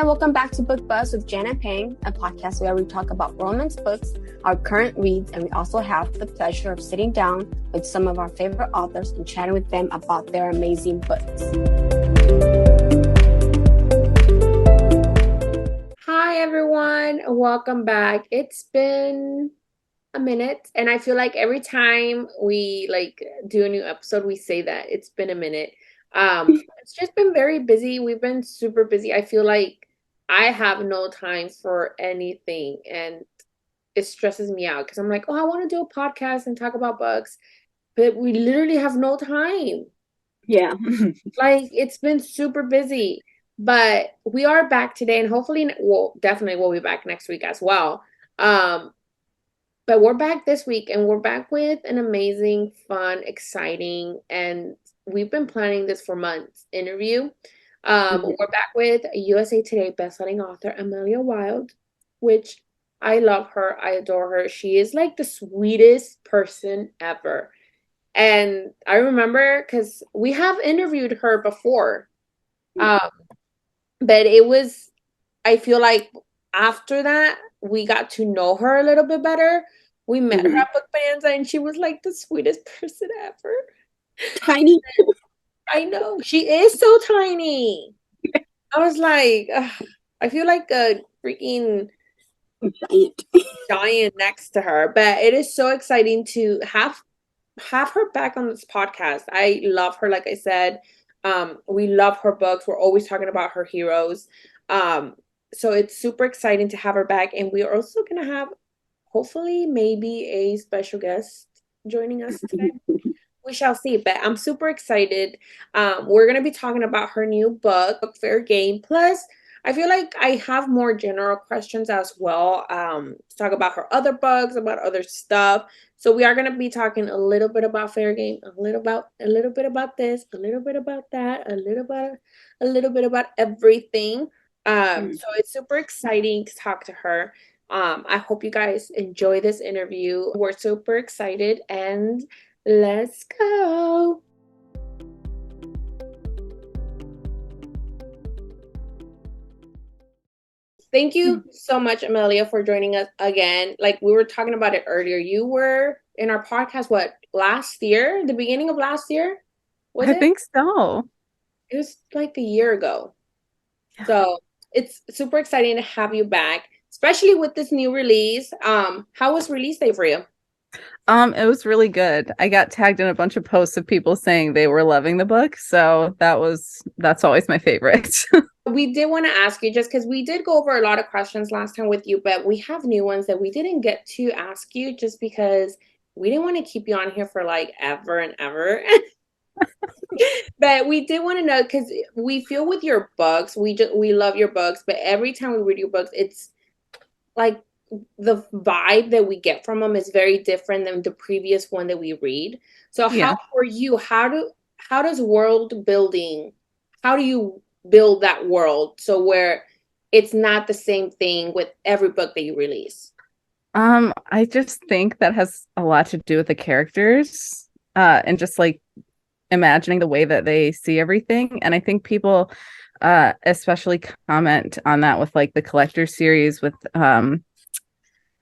and welcome back to Book Buzz with Jen and Peng, a podcast where we talk about romance books, our current reads, and we also have the pleasure of sitting down with some of our favorite authors and chatting with them about their amazing books. Hi, everyone. Welcome back. It's been a minute, and I feel like every time we do a new episode, we say that it's been a minute. It's just been very busy. We've been super busy. I feel like I have no time for anything, and it stresses me out because I'm like, oh, I want to do a podcast and talk about books, but we literally have no time. Yeah. It's been super busy, but we are back today, and hopefully, definitely we'll be back next week as well. But we're back this week, and we're back with an amazing, fun, exciting, and we've been planning this for months interview. We're back with USA Today bestselling author Amelia Wilde, which I love her. I adore her. She is like the sweetest person ever. And I remember because we have interviewed her before. But I feel like after that, we got to know her a little bit better. We met her at Book Bonanza, and she was like the sweetest person ever. Tiny. I know. She is so tiny. I was like, I feel like a freaking giant next to her. But it is so exciting to have her back on this podcast. I love her, like I said. We love her books. We're always talking about her heroes. So it's super exciting to have her back. And we are also going to have, hopefully, maybe a special guest joining us today. We shall see, but I'm super excited. We're going to be talking about her new book, Fair Game. Plus, I feel like I have more general questions as well. To talk about her other books, about other stuff. So we are going to be talking a little bit about Fair Game, a little bit about this, a little bit about that, a little bit about everything. So it's super exciting to talk to her. I hope you guys enjoy this interview. We're super excited, and let's go. Thank you so much, Amelia, for joining us again. Like we were talking about it earlier, you were in our podcast, last year? The beginning of last year? I think so. It was like a year ago. Yeah. So it's super exciting to have you back, especially with this new release. How was release day for you? It was really good. I got tagged in a bunch of posts of people saying they were loving the book, so that's always my favorite. We did want to ask you, just because we did go over a lot of questions last time with you, but we have new ones that we didn't get to ask you just because we didn't want to keep you on here for like ever and ever. But we did want to know, because we feel with your books, we love your books, but every time we read your books, it's like the vibe that we get from them is very different than the previous one that we read. So how for you, how does world building, how do you build that world so where it's not the same thing with every book that you release? I just think that has a lot to do with the characters, and just like imagining the way that they see everything. And I think people especially comment on that with like the collector series with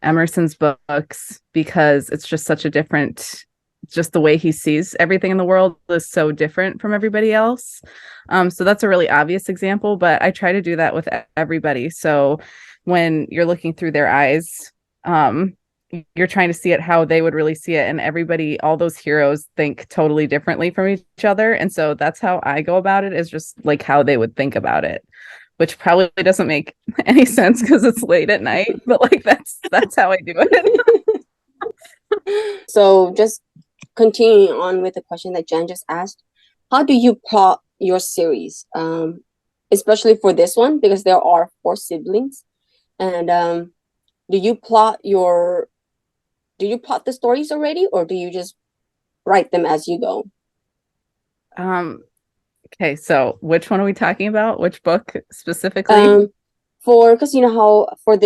Emerson's books, because it's just such a different, just the way he sees everything in the world is so different from everybody else. So that's a really obvious example, but I try to do that with everybody. So when you're looking through their eyes, you're trying to see it how they would really see it. And everybody, all those heroes think totally differently from each other. And so that's how I go about it, is just like how they would think about it, which probably doesn't make any sense because it's late at night, but like that's how I do it. So just continuing on with the question that Jen just asked, how do you plot your series? Especially for this one, because there are 4 siblings. And do you plot the stories already, or do you just write them as you go? Okay, so which one are we talking about? Which book specifically? Because you know how for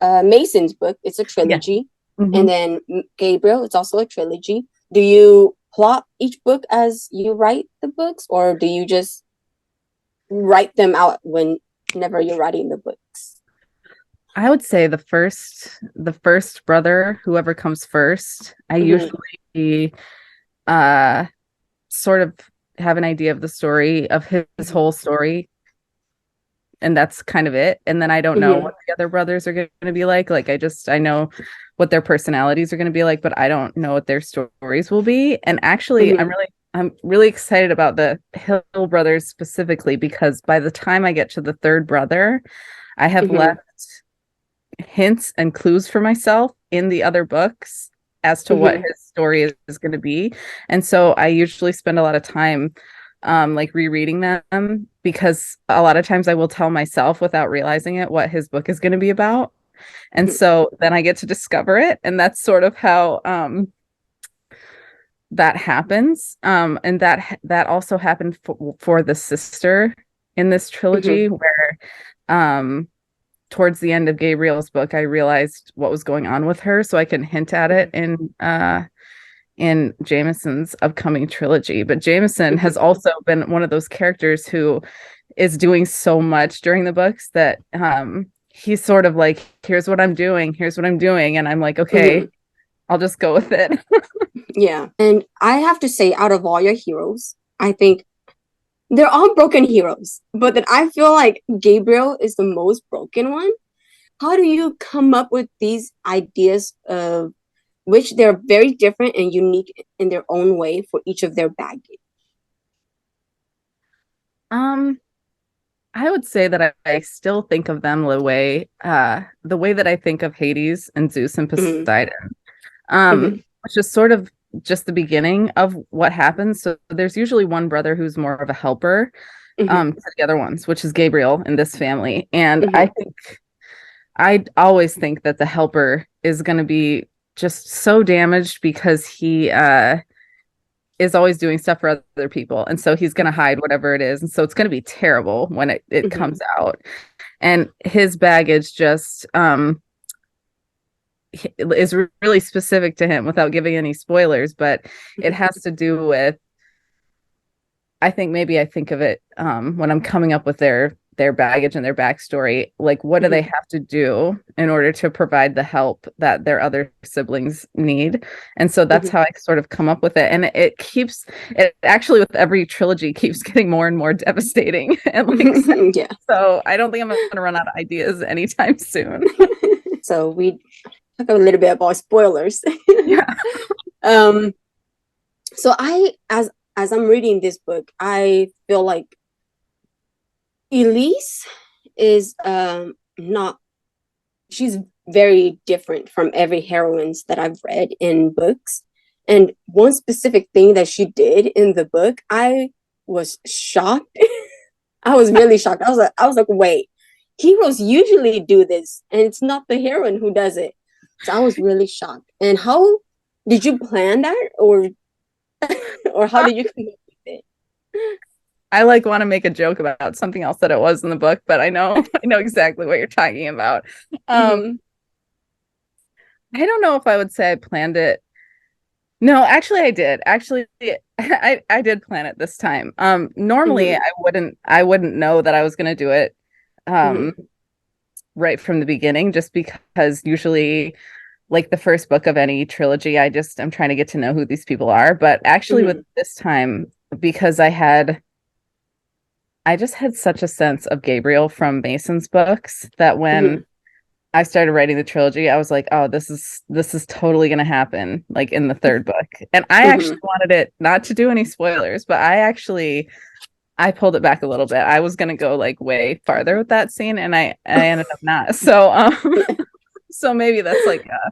Mason's book, it's a trilogy. And then Gabriel, it's also a trilogy. Do you plot each book as you write the books, or do you just write them out when whenever you're writing the books? I would say the first brother, whoever comes first, I usually uh sort of have an idea of the story of his whole story, and that's kind of it. And then I don't know what the other brothers are going to be like. Like I know what their personalities are going to be like, but I don't know what their stories will be. And actually, I'm really excited about the Hill brothers specifically, because by the time I get to the third brother, I have left hints and clues for myself in the other books as to what his story is going to be. And so I usually spend a lot of time like rereading them, because a lot of times I will tell myself without realizing it what his book is going to be about. And so then I get to discover it, and that's sort of how that happens. And that also happened for the sister in this trilogy, where towards the end of Gabriel's book, I realized what was going on with her, so I can hint at it in Jameson's upcoming trilogy. But Jameson has also been one of those characters who is doing so much during the books that he's sort of like, here's what I'm doing, and I'm like, okay, I'll just go with it. Yeah. And I have to say, out of all your heroes, I think they're all broken heroes, but that I feel like Gabriel is the most broken one. How do you come up with these ideas of which they're very different and unique in their own way for each of their baggage? I would say that I still think of them the way that I think of Hades and Zeus and Poseidon, which is sort of just the beginning of what happens. So there's usually one brother who's more of a helper to the other ones, which is Gabriel in this family. And I always think that the helper is going to be just so damaged, because he is always doing stuff for other people, and so he's going to hide whatever it is, and so it's going to be terrible when it comes out. And his baggage just is really specific to him, without giving any spoilers, but it has to do with, I think of it when I'm coming up with their baggage and their backstory, like what do they have to do in order to provide the help that their other siblings need. And so that's how I sort of come up with it. And it actually with every trilogy keeps getting more and more devastating. And like, so I don't think I'm going to run out of ideas anytime soon. So we talk a little bit about spoilers. Yeah. So as I'm reading this book, I feel like Elise is she's very different from every heroines that I've read in books. And one specific thing that she did in the book, I was shocked. I was really shocked. I was like, wait, heroes usually do this, and it's not the heroine who does it. So I was really shocked. And how did you plan that, or how did you come up with it? I want to make a joke about something else that it was in the book, but I know exactly what you're talking about. I don't know if I would say I planned it. No, actually I did. Actually, I did plan it this time. Normally I wouldn't know that I was going to do it right from the beginning, just because usually, like the first book of any trilogy, I'm trying to get to know who these people are. But actually with this time, because I just had such a sense of Gabriel from Mason's books, that when I started writing the trilogy, I was like, oh, this is totally going to happen, like in the third book. And I actually wanted it not to do any spoilers, but I pulled it back a little bit. I was going to go like way farther with that scene, and I ended up not. So so maybe that's like a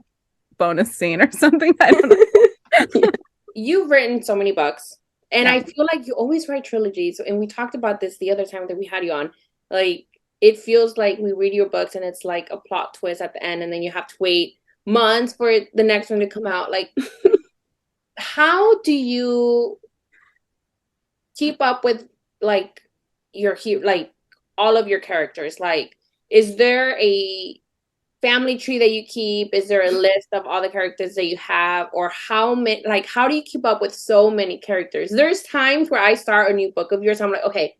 bonus scene or something. I don't know. You've written so many books. And I feel like you always write trilogies. And we talked about this the other time that we had you on. Like, it feels like we read your books and it's like a plot twist at the end, and then you have to wait months for the next one to come out. Like, how do you keep up with like all of your characters? Like, is there a family tree that you keep? Is there a list of all the characters that you have, or how do you keep up with so many characters? There's times where I start a new book of yours, I'm like, okay,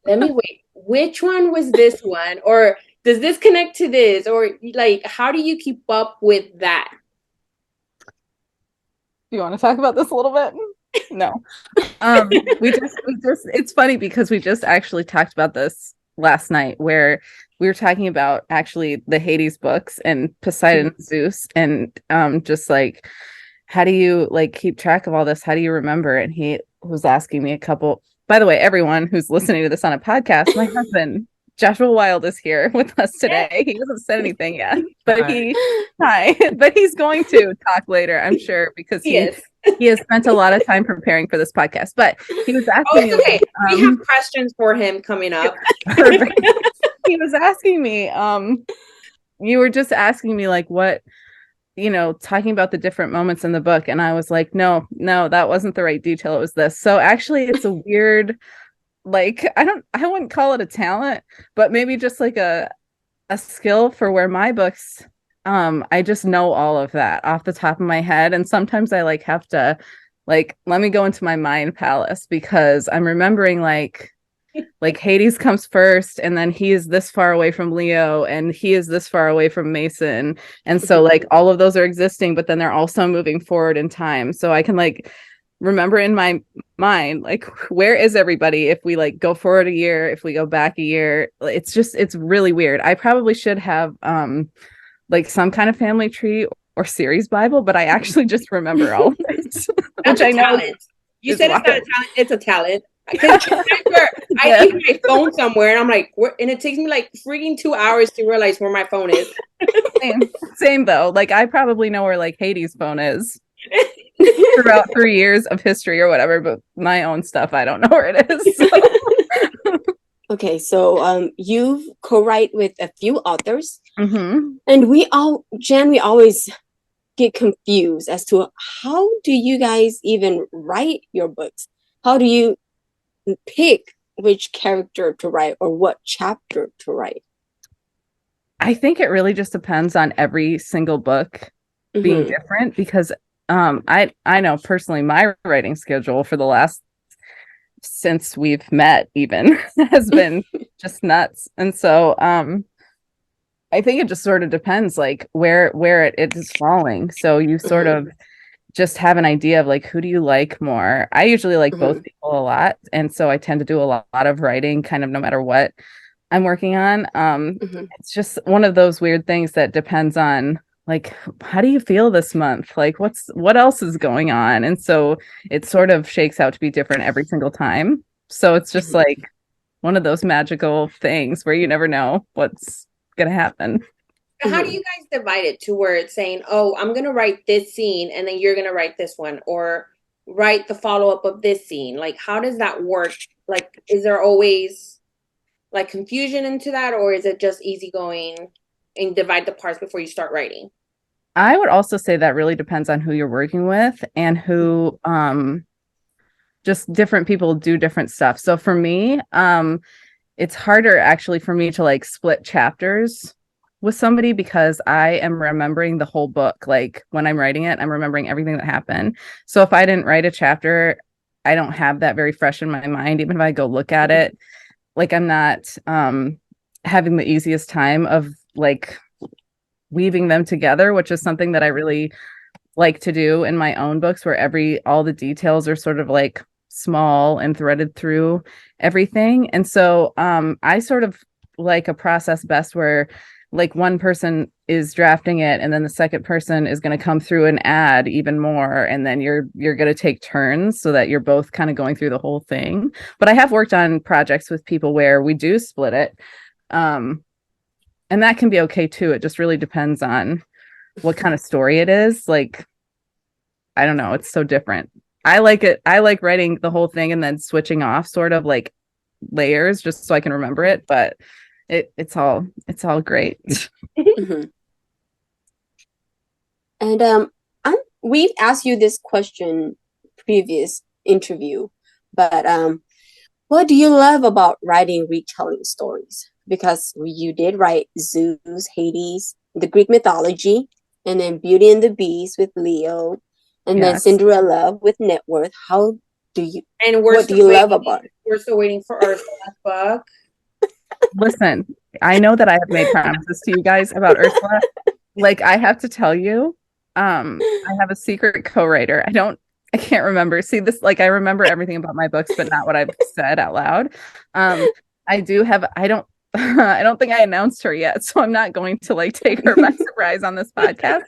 let me wait which one was this one? Or does this connect to this? Or like, how do you keep up with that? Do you want to talk about this a little bit? No. We just it's funny because we just actually talked about this last night, where we were talking about actually the Hades books and Poseidon and Zeus, and just like, how do you like keep track of all this? How do you remember? And he was asking me a couple. By the way, everyone who's listening to this on a podcast, my husband Joshua Wilde is here with us today. He hasn't said anything yet, but but he's going to talk later, I'm sure, because he has spent a lot of time preparing for this podcast. But he was asking me, okay. We have questions for him coming up. He was asking me, you were just asking me like what, talking about the different moments in the book, and I was like, no, that wasn't the right detail. It was this. So actually, it's a weird, like, I wouldn't call it a talent, but maybe just like a skill for where my books, I just know all of that off the top of my head. And sometimes I like have to like, let me go into my mind palace, because I'm remembering like Hades comes first, and then he is this far away from Leo, and he is this far away from Mason. And so like all of those are existing, but then they're also moving forward in time. So I can like remember in my mind, like, where is everybody if we like go forward a year, if we go back a year. It's really weird. I probably should have like some kind of family tree or series Bible, but I actually just remember all of it. Which I know talent. You said it's not a talent, it's a talent. I leave my phone somewhere, and I'm like, and it takes me like freaking 2 hours to realize where my phone is. Same though. Like, I probably know where like Hades' phone is throughout 3 years of history or whatever, but my own stuff, I don't know where it is. So. Okay, so you've co-write with a few authors, mm-hmm. and Jen, we always get confused as to how do you guys even write your books? How do you pick which character to write or what chapter to write? I think it really just depends on every single book being different, because I know personally my writing schedule for the last, since we've met even, has been just nuts. And so I think it just sort of depends like where it is falling. So you sort of just have an idea of like, who do you like more? I usually like both people a lot, and so I tend to do a lot of writing kind of no matter what I'm working on. It's just one of those weird things that depends on like, how do you feel this month? Like, what else is going on? And so it sort of shakes out to be different every single time. So it's just like one of those magical things where you never know what's gonna happen. How do you guys divide it to where it's saying, oh, I'm gonna write this scene, and then you're gonna write this one, or write the follow-up of this scene? Like, how does that work? Like, is there always like confusion into that, or is it just easygoing and divide the parts before you start writing? I would also say that really depends on who you're working with and who just different people do different stuff. So for me, it's harder actually for me to like split chapters with somebody, because I am remembering the whole book. Like when I'm writing it, I'm remembering everything that happened. So if I didn't write a chapter, I don't have that very fresh in my mind. Even if I go look at it, like I'm not having the easiest time of like weaving them together, which is something that I really like to do in my own books, where all the details are sort of like small and threaded through everything. And so I sort of like a process best where like one person is drafting it, and then the second person is going to come through and add even more, and then you're going to take turns so that you're both kind of going through the whole thing. But I have worked on projects with people where we do split it, and that can be okay too. It just really depends on what kind of story it is. Like, I don't know, it's so different. I like it. I like writing the whole thing and then switching off sort of like layers just so I can remember it, but it's all great. And we've asked you this question previous interview, but what do you love about writing retelling stories? Because you did write Zeus, Hades, the Greek mythology, and then Beauty and the Beast with Leo, and then Cinderella with Net Worth. How do you? And what do you love about it? We're still waiting for our book. Listen, I know that I have made promises to you guys about Ursula. Like, I have to tell you, I have a secret co-writer. I can't remember. See this, like I remember everything about my books, but not what I've said out loud. I don't I don't think I announced her yet, so I'm not going to like take her by surprise on this podcast.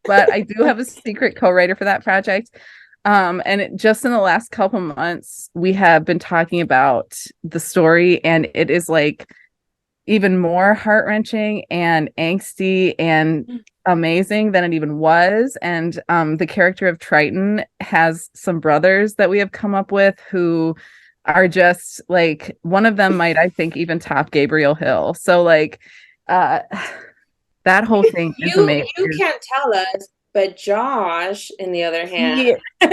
But I do have a secret co-writer for that project. Just in the last couple months, we have been talking about the story, and it is like even more heart-wrenching and angsty and amazing than it even was. And the character of Triton has some brothers that we have come up with who are just like, one of them might, I think, even top Gabriel Hill. So like that whole thing is amazing. You can't tell us, but Josh, in the other hand, he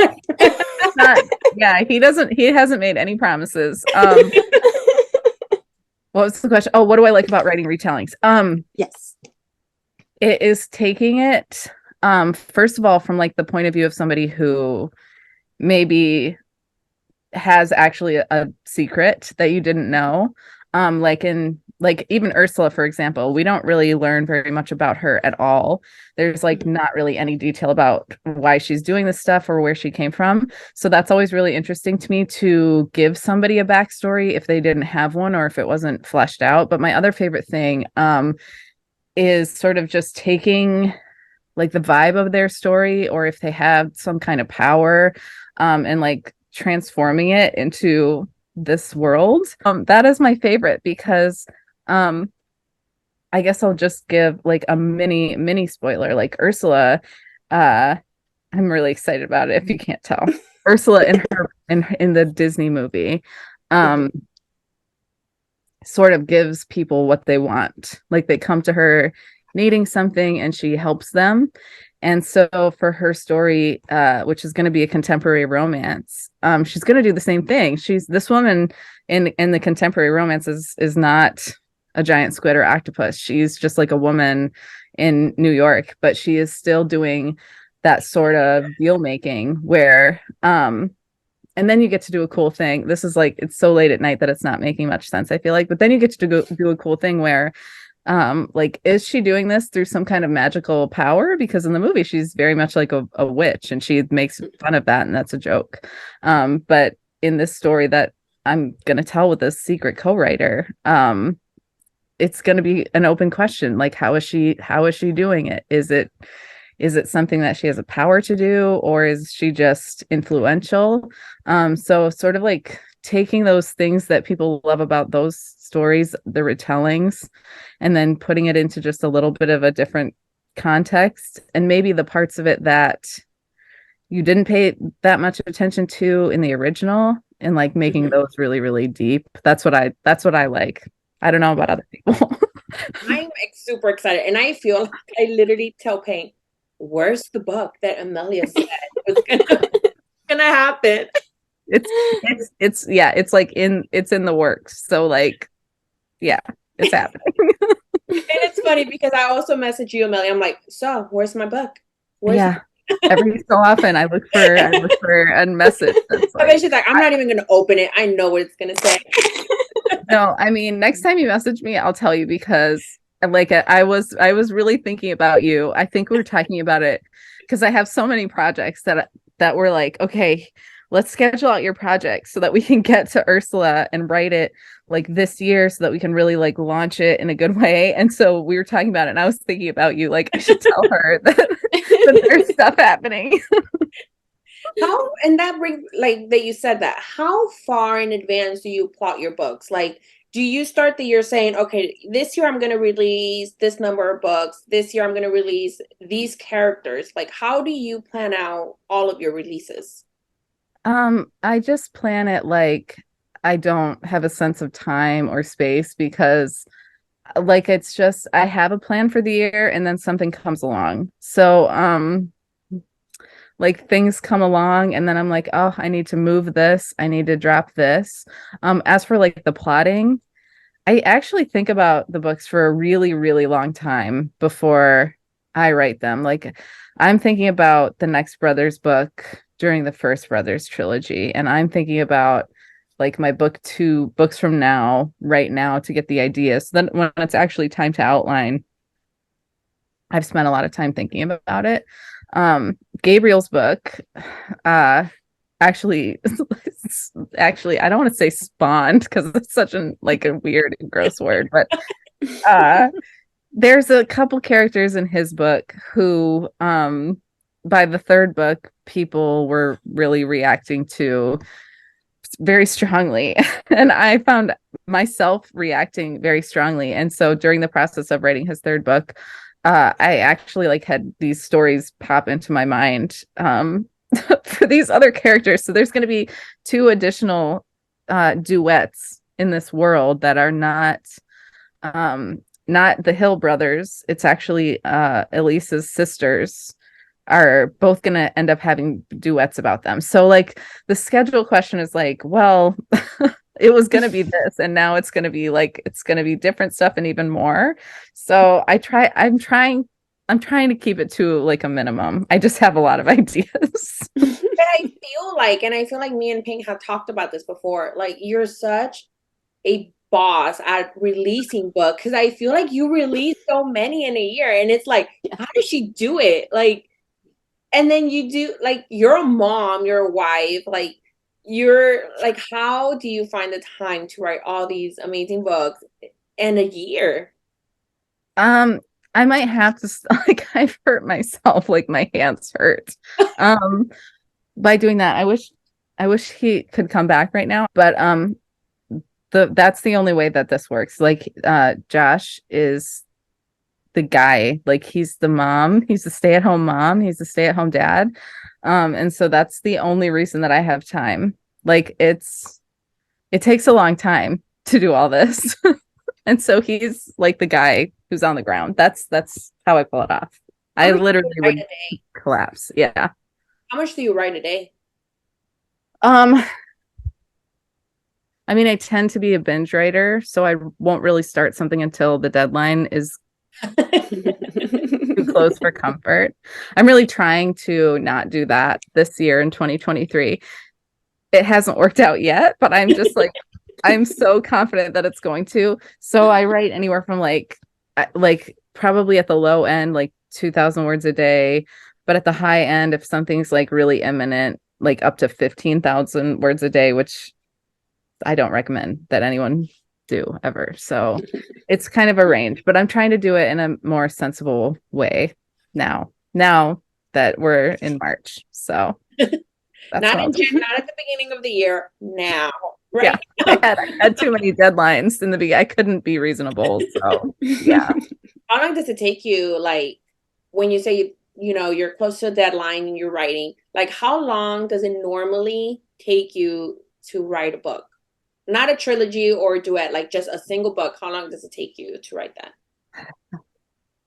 hasn't made any promises. What was the question? Oh, what do I like about writing retellings? Yes. It is taking it, first of all, from like the point of view of somebody who maybe has actually a secret that you didn't know. Like even Ursula, for example, we don't really learn very much about her at all. There's like not really any detail about why she's doing this stuff or where she came from. So that's always really interesting to me, to give somebody a backstory if they didn't have one or if it wasn't fleshed out. But my other favorite thing is sort of just taking like the vibe of their story, or if they have some kind of power, and like transforming it into this world. That is my favorite because I guess I'll just give like a mini spoiler. Like Ursula, I'm really excited about it if you can't tell. Ursula in the Disney movie sort of gives people what they want. Like they come to her needing something and she helps them. And so for her story, which is going to be a contemporary romance, she's going to do the same thing. This woman in the contemporary romance is not a giant squid or octopus. She's just like a woman in New York, but she is still doing that sort of deal making where, and then you get to do a cool thing. This is like, it's so late at night that it's not making much sense, I feel like, but then you get to go do a cool thing where, like, is she doing this through some kind of magical power? Because in the movie, she's very much like a witch, and she makes fun of that, and that's a joke. But in this story that I'm going to tell with this secret co-writer, it's going to be an open question. Like, how is she doing it? Is it something that she has a power to do, or is she just influential? So sort of like taking those things that people love about those stories, the retellings, and then putting it into just a little bit of a different context, and maybe the parts of it that you didn't pay that much attention to in the original, and like making those really, really deep. That's what I like. I don't know about other people. I'm super excited, and I feel like I literally tell Payne, where's the book that Amelia said was gonna happen? It's in the works. So like, yeah, it's happening. And it's funny because I also message you, Amelia. I'm like, so where's my book? Every so often I look for a message. That's I bet she's like, I'm not even gonna open it. I know what it's gonna say. No, I mean, next time you message me, I'll tell you, because like I was really thinking about you. I think we were talking about it because I have so many projects that were like, okay, let's schedule out your project so that we can get to Ursula and write it like this year so that we can really like launch it in a good way. And so we were talking about it, and I was thinking about you, like I should tell her that there's stuff happening. How, and that brings, like that you said that, how far in advance do you plot your books? Like, do you start the year saying, okay, this year I'm going to release this number of books, this year I'm going to release these characters? Like, how do you plan out all of your releases? I just plan it like I don't have a sense of time or space, because like it's just I have a plan for the year and then something comes along. So like things come along and then I'm like, oh, I need to move this, I need to drop this. As for like the plotting, I actually think about the books for a really, really long time before I write them. Like I'm thinking about the next Brothers book during the first Brothers trilogy, and I'm thinking about like my book 2 books from now, right now, to get the ideas. So then when it's actually time to outline, I've spent a lot of time thinking about it. Gabriel's book, actually, actually, I don't want to say spawned because it's such an like a weird, gross word, but uh, there's a couple characters in his book who, by the third book, people were really reacting to very strongly, and I found myself reacting very strongly. And so during the process of writing his third book, I actually like had these stories pop into my mind, for these other characters. So there's going to be 2 additional duets in this world that are not the Hill brothers. It's actually Elise's sisters are both going to end up having duets about them. So like the schedule question is like, well, it was going to be this, and now it's going to be like, it's going to be different stuff and even more. So I'm trying to keep it to like a minimum. I just have a lot of ideas. But I feel like me and Pink have talked about this before. Like, you're such a boss at releasing books, because I feel like you release so many in a year, and it's like, how does she do it? Like, and then you do, like, you're a mom, you're a wife, like, you're like, how do you find the time to write all these amazing books in a year? I might have to like I've hurt myself, like my hands hurt. By doing that. I wish he could come back right now, but that's the only way that this works. Like Josh is the guy, like he's the mom, he's the stay-at-home mom, he's the stay-at-home dad. And so that's the only reason that I have time. Like it takes a long time to do all this. And so he's like the guy who's on the ground. That's how I pull it off. I literally would collapse. Yeah. How much do you write a day? I mean, I tend to be a binge writer, so I won't really start something until the deadline is too close for comfort. I'm really trying to not do that this year in 2023. It hasn't worked out yet, but I'm just like, I'm so confident that it's going to. So I write anywhere from like probably at the low end, like 2,000 words a day, but at the high end, if something's like really imminent, like up to 15,000 words a day, which I don't recommend that anyone do ever. So it's kind of a range, but I'm trying to do it in a more sensible way now that we're in March. So that's Not at the beginning of the year, now. Right? Yeah, I had too many deadlines in the beginning. I couldn't be reasonable. So yeah. How long does it take you, like, when you say you're close to a deadline and you're writing, like, how long does it normally take you to write a book? Not a trilogy or a duet, like just a single book. How long does it take you to write that?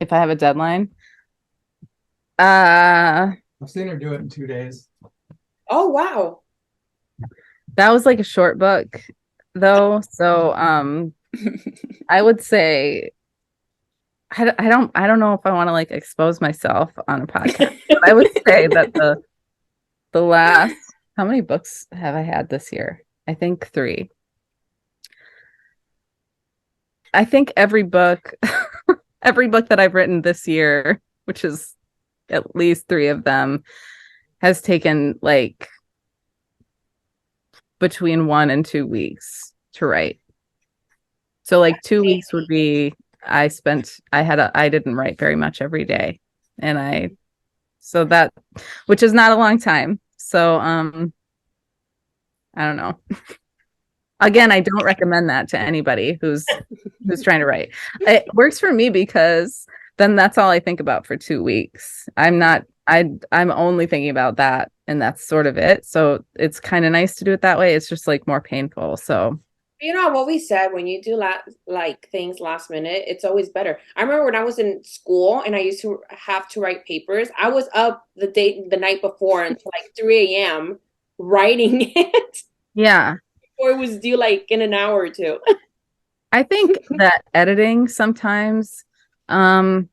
If I have a deadline? I've seen her do it in 2 days. Oh, wow. That was like a short book though. So I would say I don't know if I want to like expose myself on a podcast. But I would say that the last, how many books have I had this year? I think 3. I think every book that I've written this year, which is at least 3 of them, has taken like between 1 and 2 weeks to write. So like 2 weeks would be, I didn't write very much every day. And which is not a long time. So I don't know. Again, I don't recommend that to anybody who's trying to write. It works for me because then that's all I think about for 2 weeks. I'm only thinking about that, and that's sort of it. So it's kind of nice to do it that way. It's just like more painful. So you know what we said, when you do like things last minute, it's always better. I remember when I was in school and I used to have to write papers, I was up the night before until like 3 a.m. writing it. Yeah. Before it was due like in an hour or 2. I think that editing sometimes, I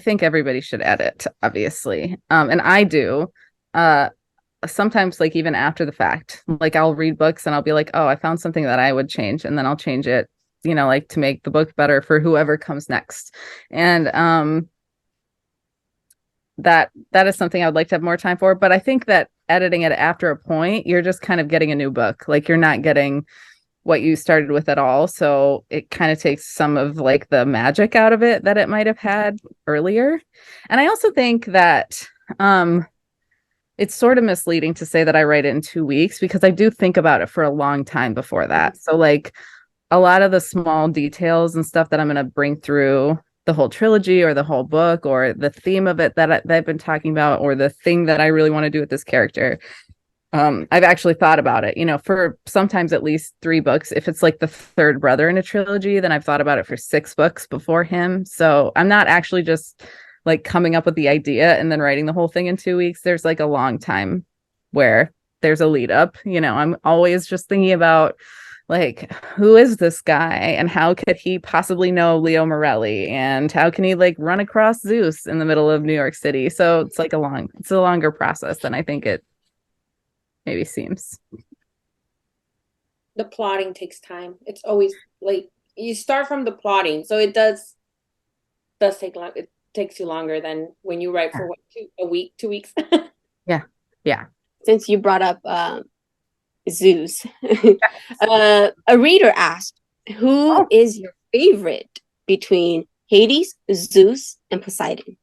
think everybody should edit, obviously. And I do. sometimes like even after the fact, like I'll read books and I'll be like, oh, I found something that I would change, and then I'll change it, like to make the book better for whoever comes next. And that is something I would like to have more time for. But I think that editing it after a point, you're just kind of getting a new book. Like you're not getting what you started with at all. So it kind of takes some of like the magic out of it that it might have had earlier. And I also think that it's sort of misleading to say that I write it in 2 weeks, because I do think about it for a long time before that. So like a lot of the small details and stuff that I'm going to bring through the whole trilogy or the whole book or the theme of it that I've been talking about, or the thing that I really want to do with this character, I've actually thought about it, for sometimes at least 3 books. If it's like the third brother in a trilogy, then I've thought about it for 6 books before him. So I'm not actually just like coming up with the idea and then writing the whole thing in 2 weeks. There's like a long time where there's a lead up. I'm always just thinking about like, who is this guy and how could he possibly know Leo Morelli, and how can he like run across Zeus in the middle of New York City? So it's like it's a longer process than I think it maybe seems. The plotting takes time. It's always like you start from the plotting, so it does take long. It takes you longer than when you write for a week, 2 weeks. Yeah. Since you brought up Zeus, a reader asked, who is your favorite between Hades, Zeus, and Poseidon?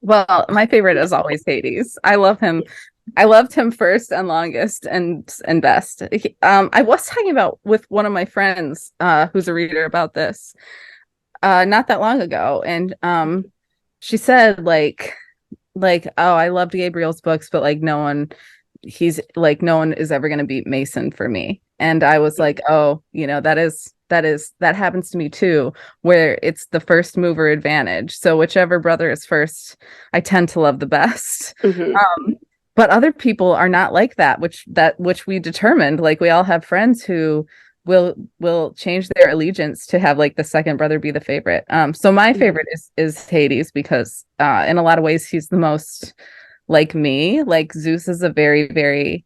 Well, my favorite is always Hades. I love him. I loved him first and longest and best. I was talking about with one of my friends who's a reader about this not that long ago, and she said like oh, I loved Gabriel's books, but like no one is ever going to beat Mason for me. And I was like, oh, that happens to me too, where it's the first mover advantage. So whichever brother is first, I tend to love the best. Mm-hmm. But other people are not like that, which we determined. Like we all have friends who will change their allegiance to have like the second brother be the favorite. So my favorite is Hades, because in a lot of ways he's the most like me. Like Zeus is a very, very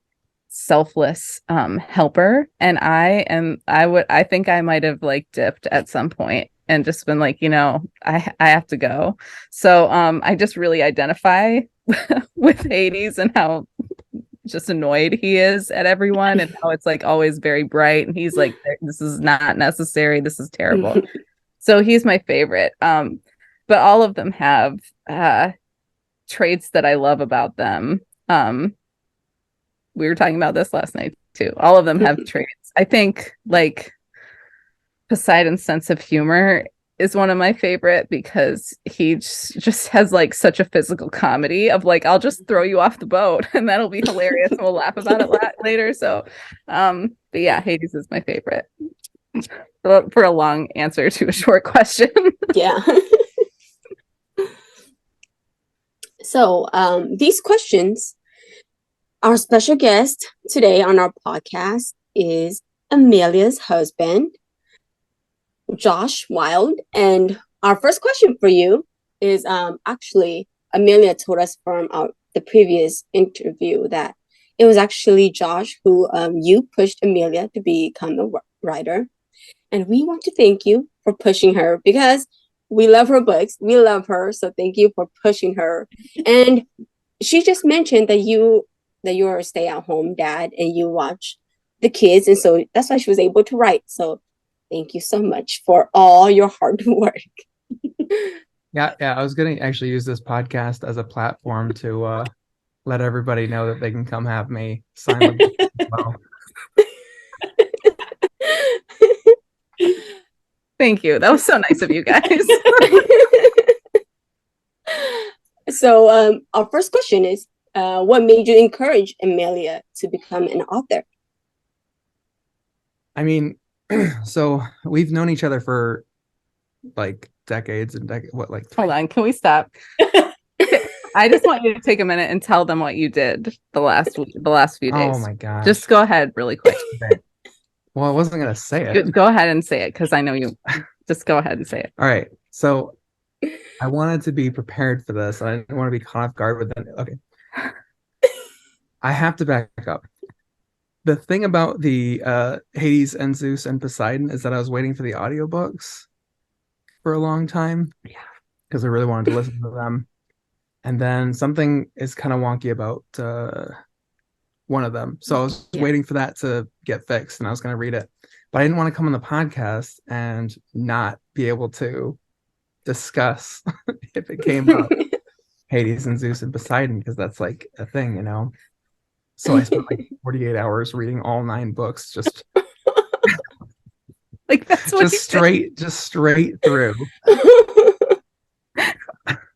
selfless helper, and I think I might have like dipped at some point and just been like, I have to go. So I just really identify with Hades and how just annoyed he is at everyone, and how it's like always very bright, and he's like, this is not necessary, this is terrible. So he's my favorite. But all of them have traits that I love about them. We were talking about this last night too. All of them have traits. I think like Poseidon's sense of humor is one of my favorite, because he just has like such a physical comedy of like, I'll just throw you off the boat and that'll be hilarious and we'll laugh about it later. So but yeah, Hades is my favorite. For a long answer to a short question. Yeah. So these questions, our special guest today on our podcast is Amelia's husband, Josh Wilde. And our first question for you is actually, Amelia told us from the previous interview that it was actually Josh who you pushed Amelia to become a writer. And we want to thank you for pushing her, because we love her books. We love her. So thank you for pushing her. And she just mentioned that you're a stay-at-home dad and you watch the kids. And so that's why she was able to write. So thank you so much for all your hard work. Yeah. I was going to actually use this podcast as a platform to let everybody know that they can come have me sign the book as well. Thank you. That was so nice of you guys. So our first question is, what made you encourage Amelia to become an author? I mean, so we've known each other for like decades and Hold on, can we stop? I just want you to take a minute and tell them what you did the last few days. Oh my gosh. Just go ahead really quick. Okay. Well, I wasn't going to say it. Go ahead and say it, because I know you. Just go ahead and say it. All right. So I wanted to be prepared for this. And I didn't want to be caught off guard with it. Okay. I have to back up. The thing about the Hades and Zeus and Poseidon is that I was waiting for the audiobooks for a long time. Yeah. Because I really wanted to listen to them. And then something is kind of wonky about one of them. So I was waiting for that to get fixed and I was going to read it. But I didn't want to come on the podcast and not be able to discuss if it came up Hades and Zeus and Poseidon, because that's like a thing, you know. So I spent like 48 hours reading all 9 books, just like that's what just straight through.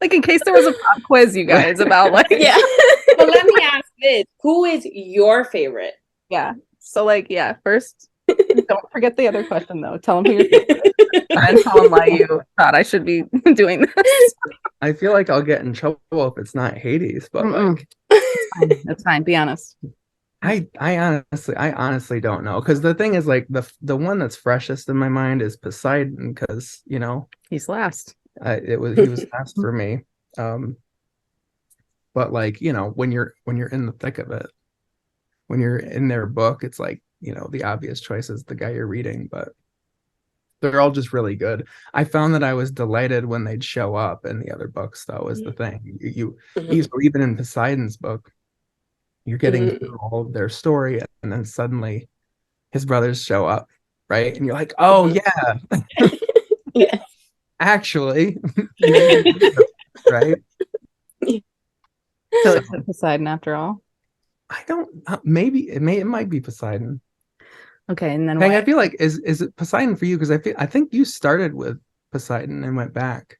Like in case there was a pop quiz, you guys, about like Yeah. So let me ask this: who is your favorite? Yeah. So like first, don't forget the other question though. Tell them who your favorite is, and then tell them why you thought I should be doing this. I feel like I'll get in trouble if it's not Hades, but like it's fine. Be honest. I honestly don't know, because the thing is, like, the one that's freshest in my mind is Poseidon, because, you know, he's last. he was last for me. But like, you know, when you're in the thick of it, when you're in their book, it's like, you know, the obvious choice is the guy you're reading, but they're all just really good. I found that I was delighted when they'd show up in the other books, though, is the thing. Even in Poseidon's book, you're getting through all of their story, and then suddenly his brothers show up, right? And you're like, oh yeah, Yeah. actually, right? So it's Poseidon after all. I don't. Maybe it might be Poseidon. Okay, and then Hey, I feel like is it Poseidon for you? Because I think you started with Poseidon and went back.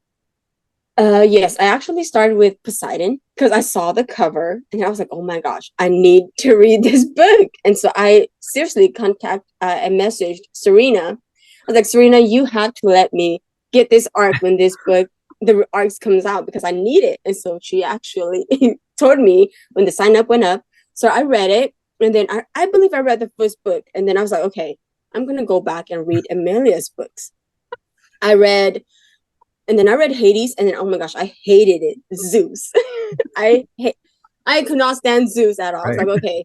Yes, I actually started with Poseidon because I saw the cover and I was like, oh my gosh, I need to read this book. And so I seriously I messaged Serena. I was like, Serena, you have to let me get this arc when the arcs comes out, because I need it. And so she actually told me when the sign up went up. So I read it, and then I believe I read the first book, and then I was like, okay, I'm gonna go back and read Amelia's books. And then I read Hades, and then, oh my gosh, I hated it. Zeus. I could not stand Zeus at all. I was like, okay,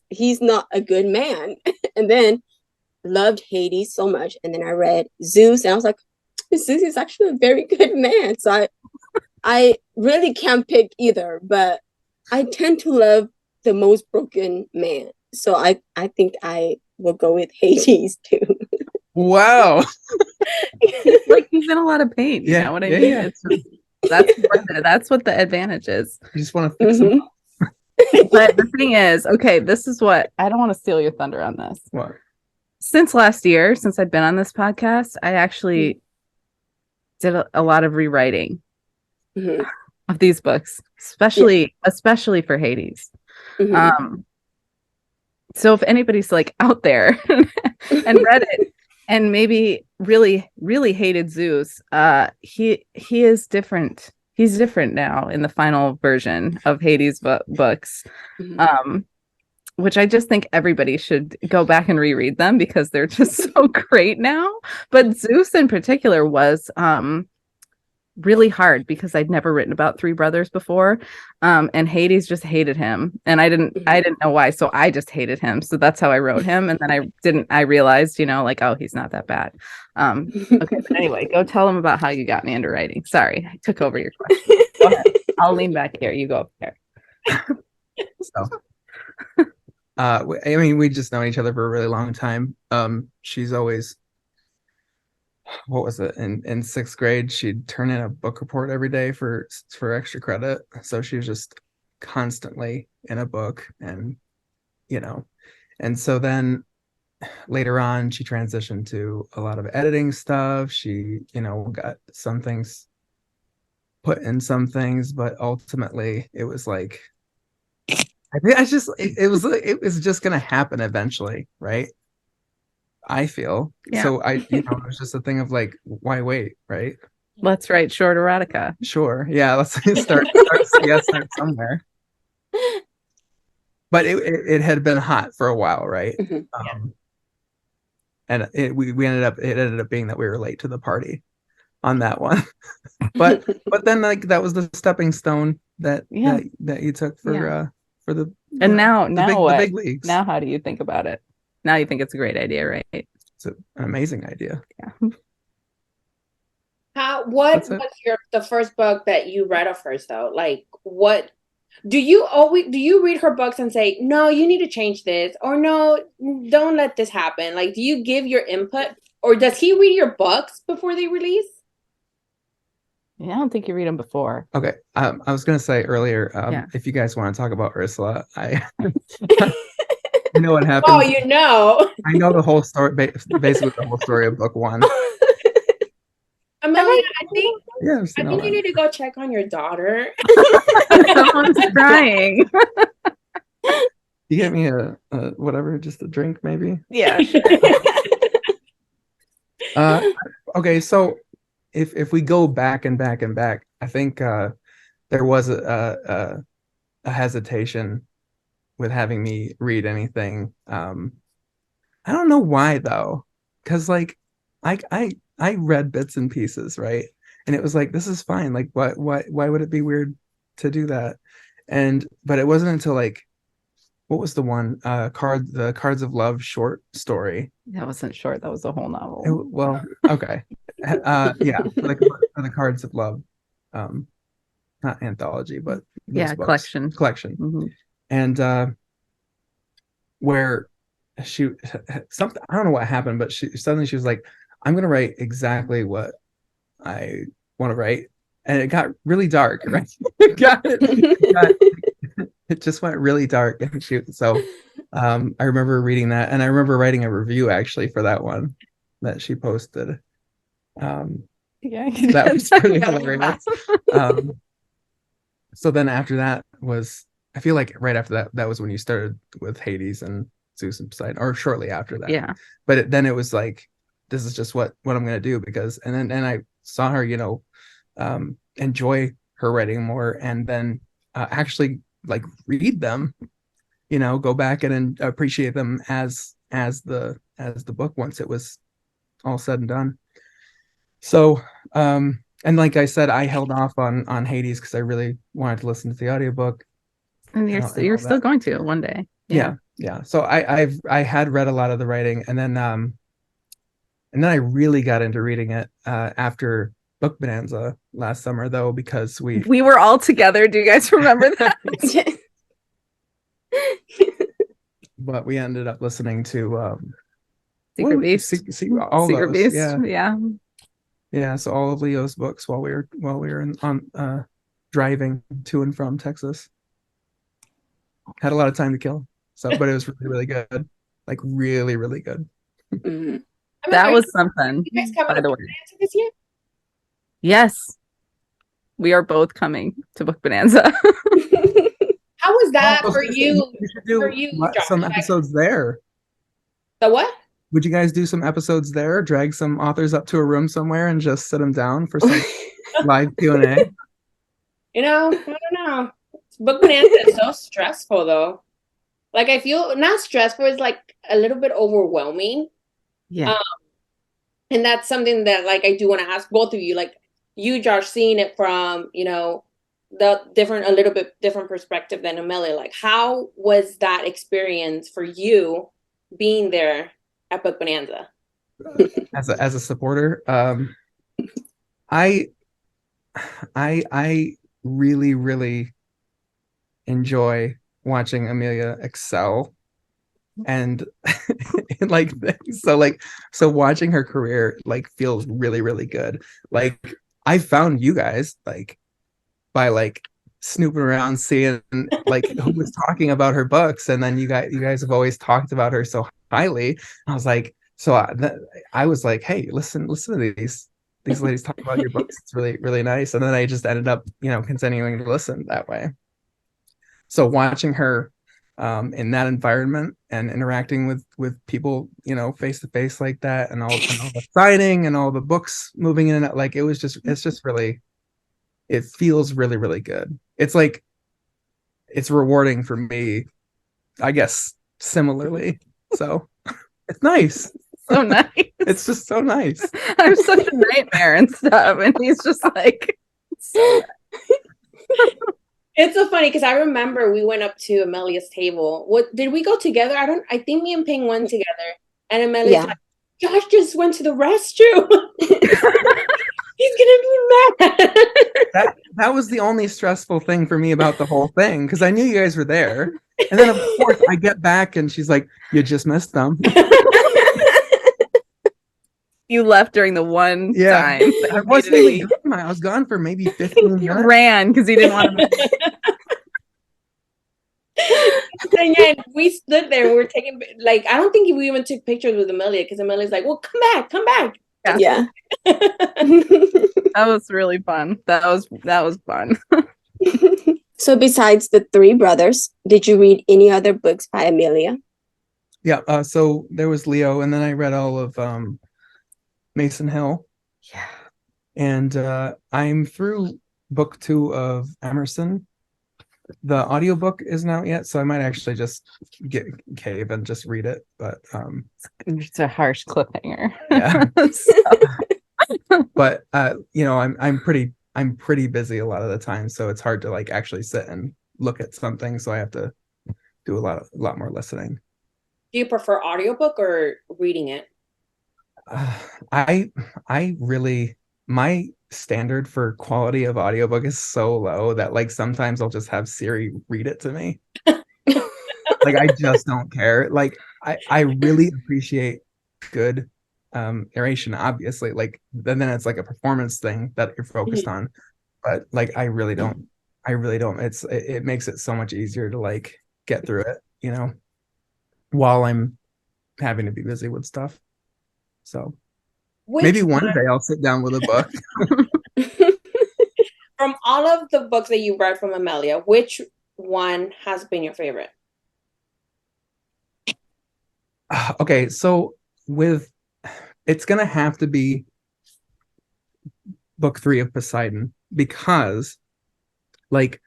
he's not a good man. And then loved Hades so much. And then I read Zeus, and I was like, Zeus is actually a very good man. So I really can't pick either, but I tend to love the most broken man. So I think I will go with Hades too. Wow. Like he's in a lot of pain. You know what I mean? Yeah. That's what the advantage is. You just want to fix him up. But the thing is, okay, this is what I don't want to steal your thunder on this. What? Since last year, since I've been on this podcast, I actually did a lot of rewriting of these books, especially for Hades. So if anybody's like out there and read it and maybe really, really hated Zeus, he is different. He's different now in the final version of Hades books, which I just think everybody should go back and reread them because they're just so great now. But Zeus in particular was really hard because I'd never written about 3 brothers before, and Hades just hated him, and I didn't know why, so I just hated him. So that's how I wrote him, and then I realized, you know, like, oh, he's not that bad. Okay, but anyway, go tell him about how you got me into writing. Sorry, I took over your question. Go ahead. I'll lean back here. You go up there. So, I mean, we just know each other for a really long time. She's always, what was it, in 6th grade, she'd turn in a book report every day for extra credit, so she was just constantly in a book, and you know, and so then later on she transitioned to a lot of editing stuff. She, you know, got some things put in some things, but ultimately it was like, I think it was just gonna happen eventually, right? I feel. Yeah. So it was just a thing of like, why wait, right? Let's write short erotica. Sure. Yeah, let's start somewhere. But it had been hot for a while, right? And it ended up being that we were late to the party on that one. but then, like, that was the stepping stone that you took for the And now the what? big leagues. Now how do you think about it? Now you think it's a great idea, right? It's an amazing idea. Yeah. What That's it. was the first book that you read of hers though? Like what do you read her books and say, no, you need to change this, or no, don't let this happen? Like, do you give your input, or does he read your books before they release? Yeah, I don't think you read them before. Okay. I was gonna say earlier, Yeah. if you guys want to talk about Ursula, I I know what happened. Oh, you know. I know the whole story, basically the whole story of book one. Amelia, I think you need to go check on your daughter. Someone's crying. You get me a whatever, just a drink, maybe. Yeah. Sure. Okay, so if we go back and back and back, I think there was a hesitation with having me read anything. I don't know why though, because like I read bits and pieces, right? And it was like, this is fine. Like, why would it be weird to do that? But it wasn't until like, what was the one the Cards of Love short story? That wasn't short. That was a whole novel. Well, okay. Yeah, like for the Cards of Love, not anthology, but yeah, books. collection. Mm-hmm. And where something, I don't know what happened, but she was like, I'm gonna write exactly what I want to write, and it got really dark, right? It just went really dark, and so I remember reading that, and I remember writing a review actually for that one that she posted. Yeah, that was pretty hilarious. So then after that was, I feel like right after that was when you started with Hades and Susan Poseidon, or shortly after that. Yeah. But then it was like, this is just what I'm going to do, because, and I saw her, enjoy her writing more, and then actually like read them, go back and appreciate them as the book once it was all said and done. So, and like I said, I held off on Hades because I really wanted to listen to the audiobook. And you're still going to one day. Yeah. So I had read a lot of the writing, and then I really got into reading it after Book Bonanza last summer, though, because we were all together. Do you guys remember that? But we ended up listening to Secret Beast. Secret Beast. Yeah. So all of Leo's books while we were on driving to and from Texas. Had a lot of time to kill. So, but it was really, really good. Like really, really good. Mm-hmm. That was something. You guys coming by the way. this year? Yes. We are both coming to Book Bonanza. How was that for you? Some episodes there. The what? Would you guys do some episodes there? Drag some authors up to a room somewhere and just sit them down for some live Q&A? I don't know. Book Bonanza is so stressful, though. Like, I feel not stressful. It's like a little bit overwhelming. Yeah. And that's something that, like, I do want to ask both of you. Like, you, Josh, seeing it from, a little bit different perspective than Amelia. Like, how was that experience for you being there at Book Bonanza? As a supporter, I really, really enjoy watching Amelia excel, and so watching her career like feels really, really good. Like, I found you guys like by like snooping around, seeing like who was talking about her books, and then you guys have always talked about her so highly. I was like, I was like, hey, listen to these ladies talk about your books. It's really, really nice. And then I just ended up continuing to listen that way. So watching her in that environment and interacting with people face to face like that, and all the signing and all the books moving in and out, like it's just really, it feels really, really good. It's like, it's rewarding for me, I guess, similarly. So it's nice. So nice. It's just so nice. I'm such a nightmare and stuff, and he's just like, so It's so funny because I remember we went up to Amelia's table. What did we go together? I think me and Ping went together. And Amelia's Yeah. like, Josh just went to the restroom. He's gonna be mad. That was the only stressful thing for me about the whole thing, because I knew you guys were there. And then of course I get back and she's like, you just missed them. You left during the one Yeah. time. I wasn't even gone. I was gone for maybe 15 You minutes. ran because you didn't want to. And yeah, we stood there and we were taking, like, I don't think we even took pictures with Amelia because Amelia's like, well, come back. Yeah. That was really fun. That was fun. So besides the three brothers, did you read any other books by Amelia? Yeah. So there was Leo, and then I read all of Mason Hill. Yeah. And I'm through book 2 of Emerson. The audiobook isn't out yet, so I might actually just get Cave and just read it. But It's a harsh cliffhanger. yeah. So, But I'm pretty busy a lot of the time, so it's hard to like actually sit and look at something. So I have to do a lot more listening. Do you prefer audiobook or reading it? I really, my standard for quality of audiobook is so low that like sometimes I'll just have Siri read it to me. Like I just don't care. Like I really appreciate good narration, obviously. Like then it's like a performance thing that you're focused on. But like I really don't. It makes it so much easier to like get through it, while I'm having to be busy with stuff. So maybe one day I'll sit down with a book. From all of the books that you read from Amelia, which one has been your favorite? Okay, so it's gonna have to be book 3 of Poseidon, because like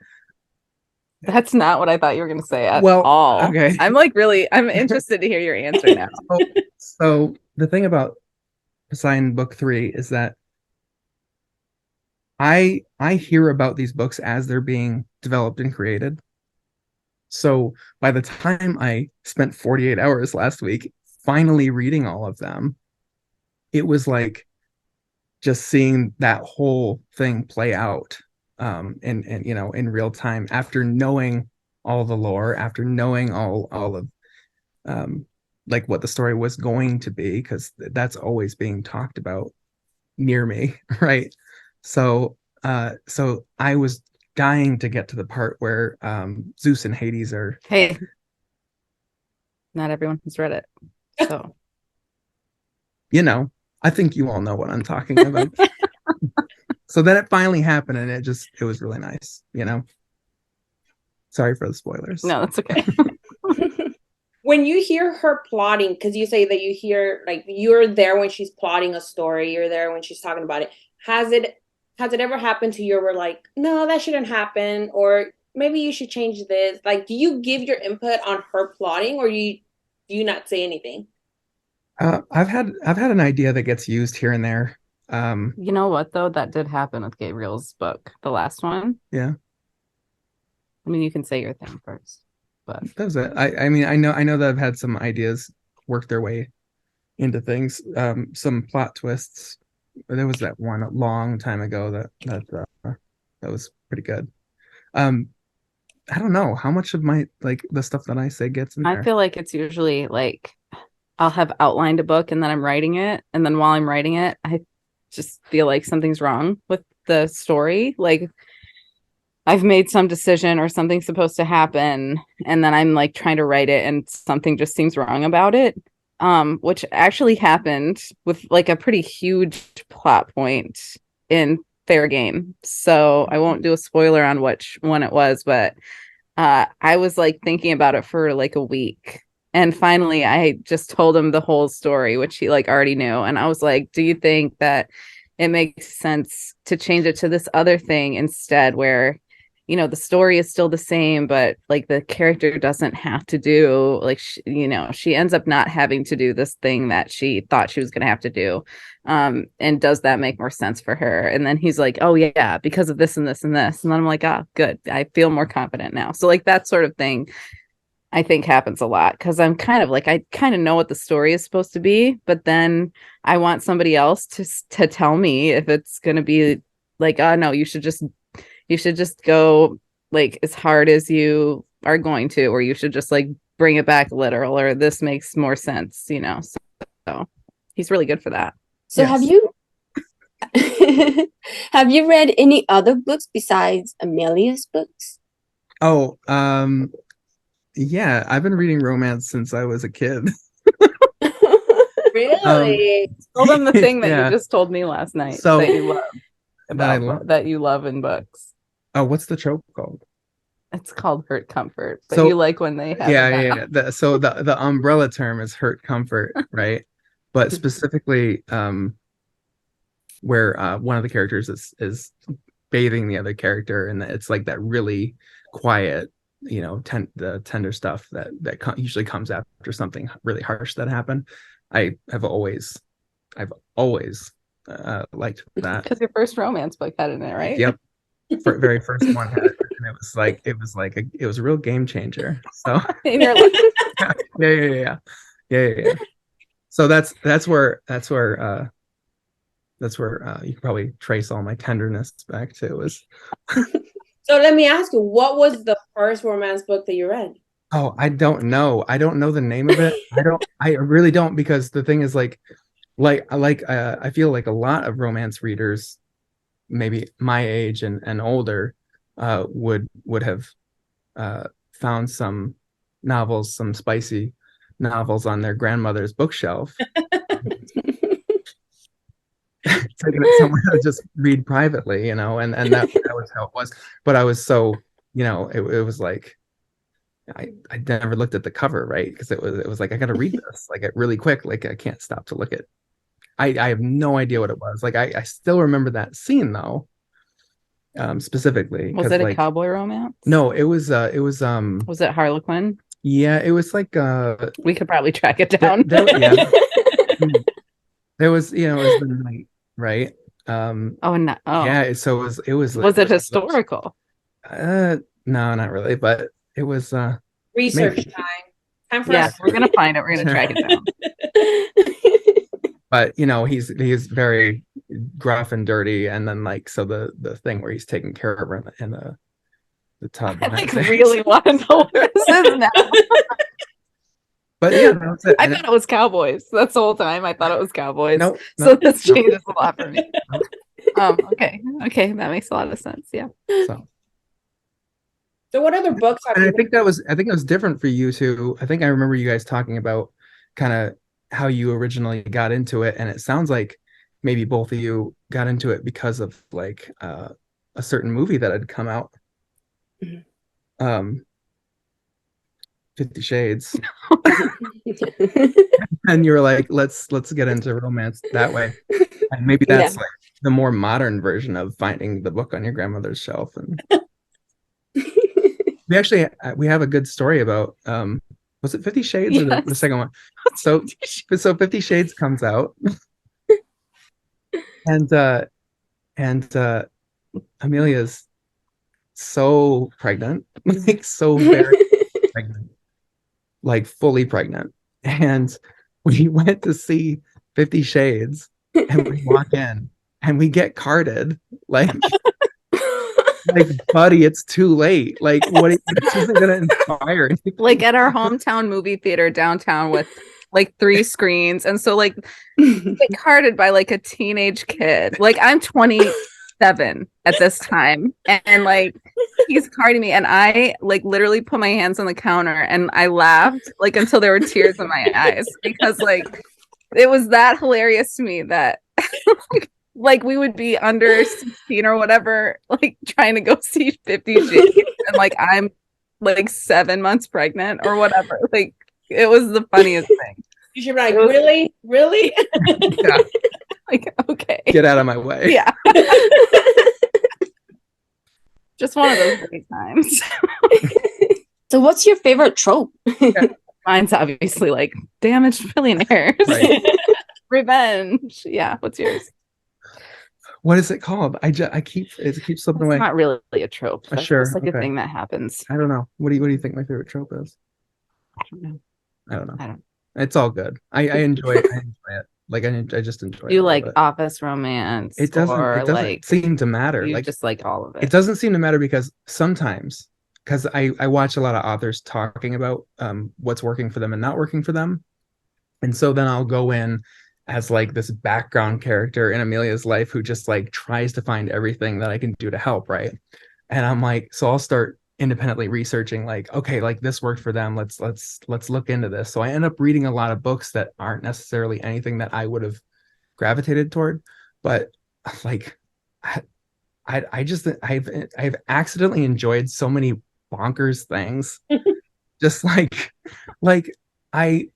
that's not what I thought you were going to say at well, all. okay. I'm interested to hear your answer now. So the thing about Poseidon book 3 is that I hear about these books as they're being developed and created. So by the time I spent 48 hours last week finally reading all of them, it was like just seeing that whole thing play out in real time, after knowing all the lore, after knowing all of like what the story was going to be, because that's always being talked about near me, right? So I was dying to get to the part where Zeus and Hades are. Hey, not everyone has read it, so I think you all know what I'm talking about. So then it finally happened, and it was really nice. Sorry for the spoilers. no, that's okay. When you hear her plotting, because you say that you hear, like, you're there when she's plotting a story, you're there when she's talking about it. Has it ever happened to you where like, no, that shouldn't happen, or maybe you should change this? Like, do you give your input on her plotting, or do you not say anything? I've had an idea that gets used here and there. You know what though? That did happen with Gabriel's book, the last one. Yeah. I mean, you can say your thing first, but that was it. I mean, I know that I've had some ideas work their way into things. Some plot twists. There was that one a long time ago that was pretty good. I don't know how much of my like the stuff that I say gets in there. I feel like it's usually like I'll have outlined a book and then I'm writing it, and then while I'm writing it, I just feel like something's wrong with the story. Like I've made some decision or something's supposed to happen, and then I'm like trying to write it and something just seems wrong about it. Which actually happened with like a pretty huge plot point in Fair Game. So I won't do a spoiler on which one it was, but I was like thinking about it for like a week. And finally I just told him the whole story, which he like already knew. And I was like, do you think that it makes sense to change it to this other thing instead, where you know, the story is still the same, but like the character doesn't have to do like, you know, she ends up not having to do this thing that she thought she was going to have to do. And does that make more sense for her? And then he's like, oh yeah, because of this and this and this. And then I'm like, ah, good. I feel more confident now. So like that sort of thing, I think happens a lot because I'm kind of like, I kind of know what the story is supposed to be, but then I want somebody else to tell me if it's going to be like, oh no, you should just go like as hard as you are going to, or you should just like bring it back literal, or this makes more sense, you know. So he's really good for that. So Yes. have you read any other books besides Amelia's books? Oh, yeah, I've been reading romance since I was a kid. Really? Tell them the thing that Yeah. you just told me last night So- that you love That I about love. that you love in books. Oh, what's the trope called? It's called Hurt Comfort, but So- you like when they have Yeah. So the umbrella term is hurt comfort, right? But specifically, where one of the characters is bathing the other character, and it's like that really quiet, you know, the tender stuff that usually comes after something really harsh that happened. I've always liked that. because your first romance book had in it, right? Yep. Very first one had it, and it was a real game changer. So And you're like, yeah. So that's where you can probably trace all my tenderness back to. Is So let me ask you, what was the first romance book that you read? Oh, I don't know the name of it. I really don't, because the thing is I feel like a lot of romance readers, maybe my age and older, would have found some spicy novels on their grandmother's bookshelf, taking it somewhere to just read privately, you know, and that was how it was. But I was so, you know, it was like I never looked at the cover, right? Because it was like, I gotta read this like really quick, like I can't stop to look at. I have no idea what it was. Like I still remember that scene though, specifically. was it a like, cowboy romance? No, it was Was it Harlequin? yeah, it was like We could probably track it down. yeah. There was, you know, it was the night, right? Oh no! Oh. Yeah, so it was Was it historical? No, not really, but it was Research Maybe. time for Yeah, us. we're gonna find it. We're gonna track it down. but you know, he's very gruff and dirty, and then like, so the thing where he's taking care of her in the tub. I like really want to know what this is now. But yeah, that was it. I thought it was cowboys. That's the whole time. I thought it was cowboys. Nope, So nope, this nope. changes a lot for me. Okay, that makes a lot of sense. Yeah. So what other books have And you I think it was different for you too. I think I remember you guys talking about kind of how you originally got into it, and it sounds like maybe both of you got into it because of like a certain movie that had come out. 50 Shades. And you were like, let's get into romance that way. And maybe that's like the more modern version of finding the book on your grandmother's shelf. And we have a good story about was it 50 Shades or the second one? So 50 Shades comes out. and Amelia's so pregnant, like so very pregnant, like fully pregnant. And we went to see 50 Shades, and we walk in and we get carded like buddy, it's too late. Like, what? This isn't gonna inspire. Like at our hometown movie theater downtown with like 3 screens, and so like carded by like a teenage kid. Like I'm 27 at this time, and like he's carding me, and I like literally put my hands on the counter and I laughed like until there were tears in my eyes, because like it was that hilarious to me that like we would be under 16 or whatever, like trying to go see 50 Shades, and like I'm like 7 months pregnant or whatever. Like it was the funniest thing. You should be like, really? Yeah. Like, okay, Get out of my way. yeah. Just one of those great times. So what's your favorite trope? Mine's obviously like damaged billionaires. Right. Revenge. Yeah. What's yours? What is it called? It keeps slipping It's away. not really a trope. That's Sure, just like a okay. thing that happens. I don't know. What do you think my favorite trope is? I don't know. I don't know. I don't. It's all good. I enjoy it. I enjoy it. Like I just enjoy Do you all like of it. office romance? It doesn't like seem to matter. you Like just like all of it. it doesn't seem to matter because sometimes because I watch a lot of authors talking about what's working for them and not working for them. And so then I'll go in as like this background character in Amelia's life who just like tries to find everything that I can do to help, right? And I'm like, so I'll start independently researching like, okay, like this worked for them. Let's look into this. So I end up reading a lot of books that aren't necessarily anything that I would have gravitated toward, but like I've accidentally enjoyed so many bonkers things. Just like I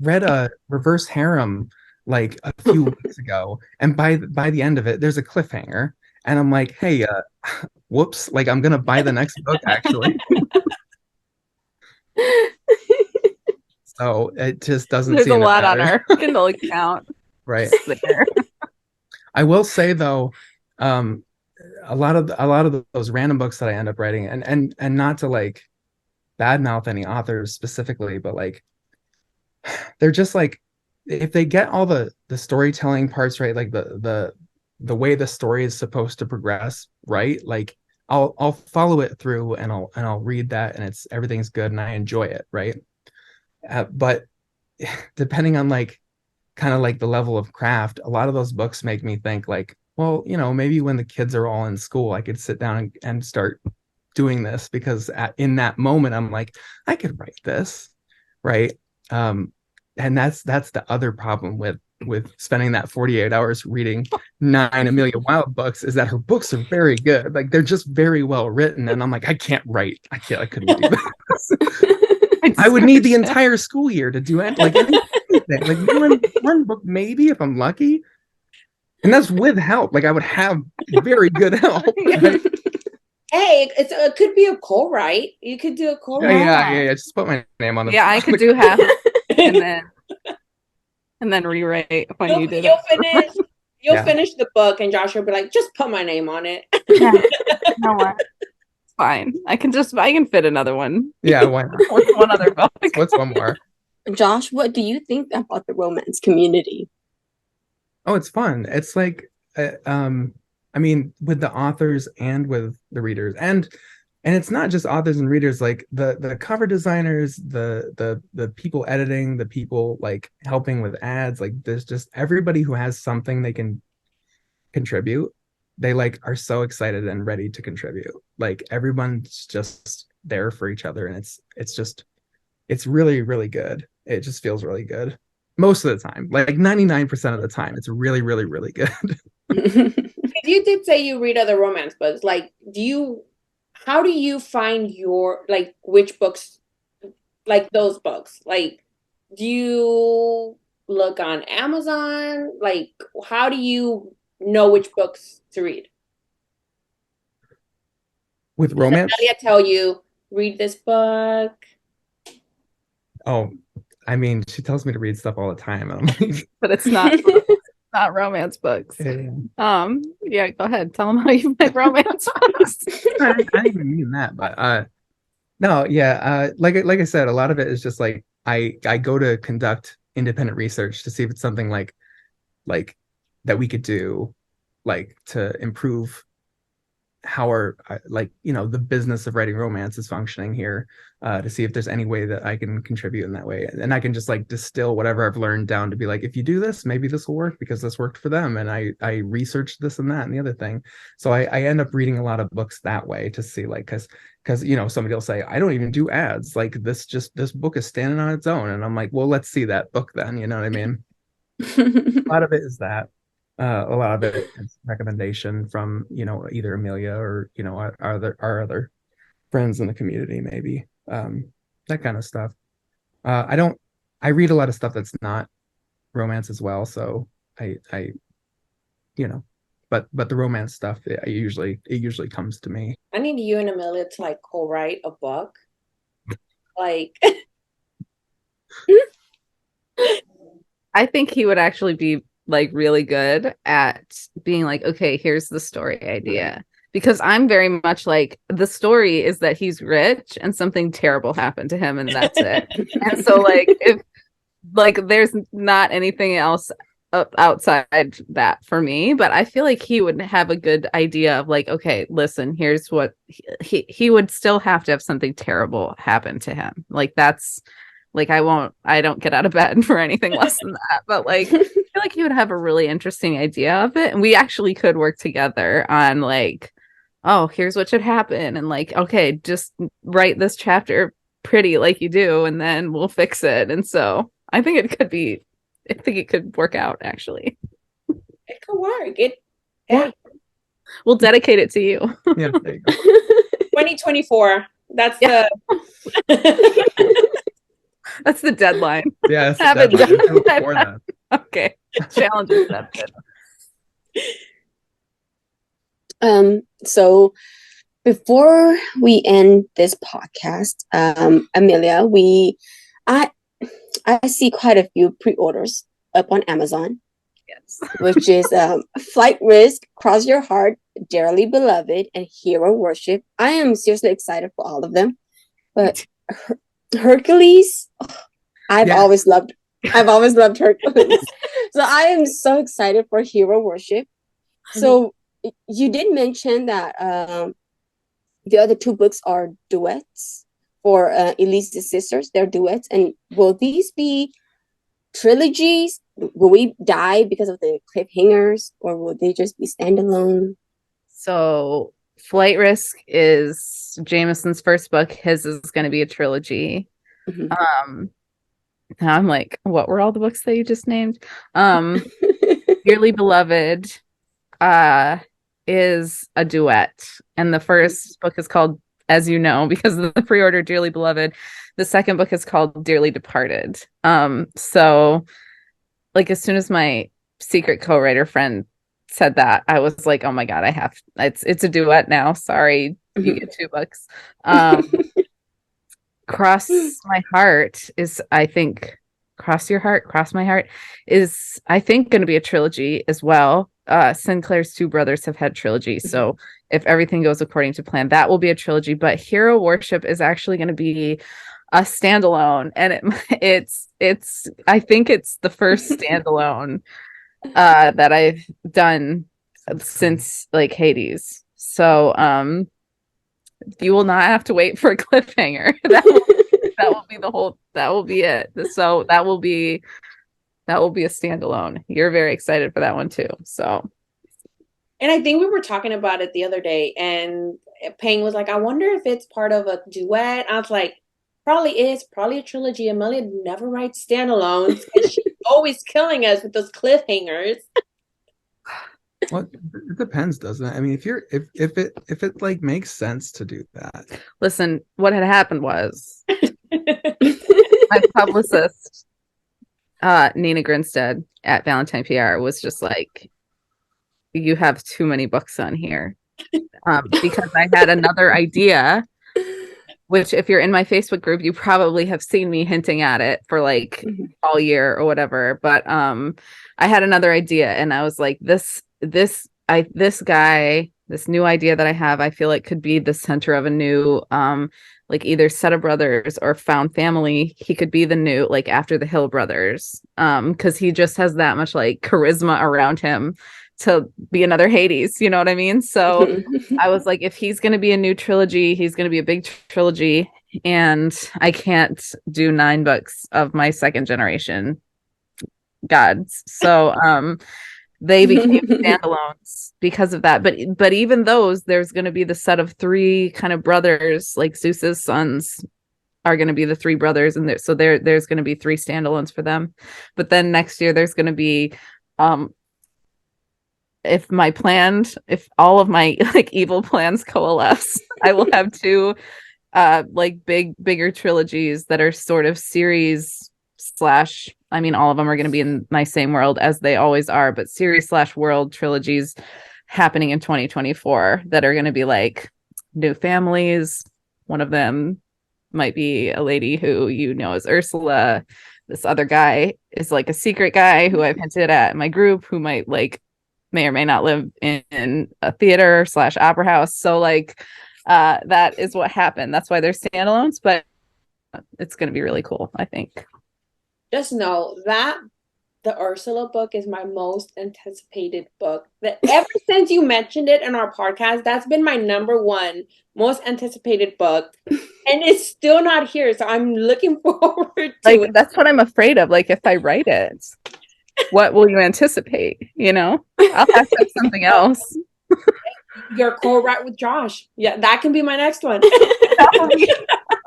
read a reverse harem like a few weeks ago, and by the end of it, there's a cliffhanger, and I'm like, hey, whoops, like I'm gonna buy the next book actually. So it just doesn't There's seem a to lot on matter. our Kindle account. Right. There. I will say though, a lot of those random books that I end up writing, and not to like badmouth any authors specifically, but like they're just like if they get all the storytelling parts right, like the way the story is supposed to progress, right? Like I'll follow it through and I'll read that and it's everything's good and I enjoy it, right? But depending on like kind of like the level of craft, a lot of those books make me think like, well, maybe when the kids are all in school, I could sit down and start doing this because in that moment, I'm like, I could write this, right? And that's the other problem with spending that 48 hours reading 9 Amelia Wilde books is that her books are very good. Like they're just very well written. And I'm like, I can't write. I couldn't do this. I would need the entire school year to do it. Like anything. Like one book, maybe if I'm lucky. And that's with help. Like I would have very good help. Right? Hey, it could be a co-write. You could do a co-write. Yeah. Just put my name on the. Yeah, I could do half and then rewrite when you did it. You'll finish the book, and Josh will be like, "Just put my name on it." Yeah. No worries. Fine. I can fit another one. Yeah, why not? With one other book. What's one more? Josh, what do you think about the romance community? Oh, it's fun. It's like, I mean, with the authors and with the readers, and it's not just authors and readers. Like the cover designers, the people editing, the people like helping with ads. Like there's just everybody who has something they can contribute. They like are so excited and ready to contribute. Like everyone's just there for each other, and it's really, really good. It just feels really good most of the time. Like 99% of the time, it's really, really, really good. You did say you read other romance books. Like, how do you find your, like, which books, like those books? Like, do you look on Amazon? Like, how do you know which books to read? With romance? Does Amelia tell you, read this book? Oh, I mean, she tells me to read stuff all the time. I'm like, but it's not romance books. Yeah, go ahead. Tell them how you like romance books. I didn't even mean that, but no, yeah. Like I said, a lot of it is just like I go to conduct independent research to see if it's something like that we could do, like to improve how our the business of writing romance is functioning here, to see if there's any way that I can contribute in that way, and I can just like distill whatever I've learned down to be like, if you do this, maybe this will work because this worked for them, and I researched this and that and the other thing. So I end up reading a lot of books that way to see, like, because somebody will say, I don't even do ads, like this book is standing on its own, and I'm like, well, let's see that book then, you know what I mean? A lot of it is that. A lot of it is recommendation from either Amelia or our other friends in the community, maybe, that kind of stuff. I read a lot of stuff that's not romance as well, so I but the romance stuff, it usually comes to me. I need you and Amelia to like co-write a book. Like I think he would actually be like really good at being like, okay, here's the story idea. Because I'm very much like, the story is that he's rich and something terrible happened to him and that's it. And so like, if like there's not anything else outside that for me, but I feel like he would have a good idea of like, okay, listen, here's what he would still have to have something terrible happen to him. Like that's like, I don't get out of bed for anything less than that. But like, I feel like he would have a really interesting idea of it. And we actually could work together on like, oh, here's what should happen. And like, okay, just write this chapter pretty like you do, and then we'll fix it. And so I think it could work out actually. it could work. We'll dedicate it to you. Yeah, there you go. 2024. That's Yeah. the That's the deadline. Yeah, that's Have the it deadline. done. Before that. Okay. Challenge accepted. So before we end this podcast, Amelia, I see quite a few pre-orders up on Amazon. Yes. Which is Flight Risk, Cross Your Heart, Dearly Beloved, and Hero Worship. I am seriously excited for all of them. But Hercules, I've always loved Hercules. So I am so excited for Hero Worship. So you did mention that the other two books are duets for Elise's sisters. They're duets. And will these be trilogies? Will we die because of the cliffhangers, or will they just be standalone? So Flight Risk is Jameson's first book. His is going to be a trilogy. Mm-hmm. Now I'm like, what were all the books that you just named? Dearly Beloved is a duet, and the first book is called, as you know, because of the pre-order, Dearly Beloved. The second book is called Dearly Departed. So like as soon as my secret co-writer friend said that, I was like, oh my God, it's a duet now. Sorry, you get 2 books. Cross My Heart is, I think, Cross Your Heart, Cross My Heart is, I think, going to be a trilogy as well. Sinclair's 2 brothers have had trilogies. So if everything goes according to plan, that will be a trilogy. But Hero Worship is actually going to be a standalone, and it's I think it's the first standalone that I've done since like Hades. So you will not have to wait for a cliffhanger. That will be it. So that will be a standalone. You're very excited for that one too. So, and I think we were talking about it the other day, and Payne was like, I wonder if it's part of a duet. I was like, probably a trilogy. Amelia never writes standalones, and she's always killing us with those cliffhangers. Well, it depends, doesn't it? I mean, if it like makes sense to do that. Listen, what had happened was my publicist, Nina Grinstead at Valentine PR, was just like, you have too many books on here. Because I had another idea, which if you're in my Facebook group, you probably have seen me hinting at it for like all year or whatever. But I had another idea, and I was like, this new idea that I have, I feel like could be the center of a new like either set of brothers or found family. He could be the new, like, after the Hill brothers, because he just has that much like charisma around him to be another Hades, you know what I mean? So I was like, if he's going to be a new trilogy, he's going to be a big trilogy, and I can't do 9 books of my second generation gods. So they became standalones because of that. But even those, there's going to be the set of 3 kind of brothers, like Zeus's sons are going to be the 3 brothers, and there's going to be 3 standalones for them. But then next year there's going to be if all of my like evil plans coalesce, I will have 2 like bigger trilogies that are sort of series slash, I mean, all of them are going to be in my same world as they always are, but series slash world trilogies happening in 2024 that are going to be like new families. One of them might be a lady who is Ursula. This other guy is like a secret guy who I've hinted at in my group who might like may or may not live in a theater / opera house. So like that is what happened. That's why they're standalones, but it's going to be really cool, I think. Just know that the Ursula book is my most anticipated book. That ever since you mentioned it in our podcast, that's been my #1 most anticipated book. And it's still not here. So I'm looking forward to it. That's what I'm afraid of. Like if I write it, what will you anticipate? I'll have to have something else. Your co-write with Josh. Yeah, that can be my next one.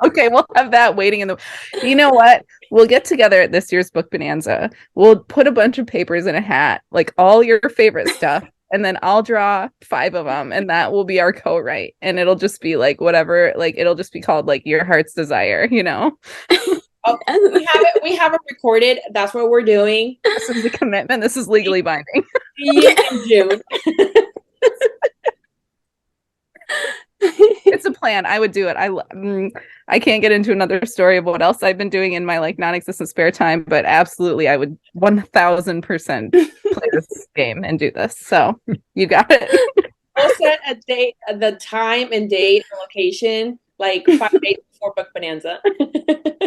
Okay, we'll have that waiting in the. You know what? We'll get together at this year's book bonanza. We'll put a bunch of papers in a hat, like all your favorite stuff, and then I'll draw 5 of them, and that will be our co-write. And it'll just be like whatever, like it'll just be called like Your Heart's Desire, Oh, we have it recorded. That's what we're doing. This is the commitment. This is legally binding. See you in June. It's a plan. I would do it. I can't get into another story of what else I've been doing in my like non-existent spare time, but absolutely I would 1000% play this game and do this. So you got it. We'll set a date, the time and date and location, like 5 days before book bonanza.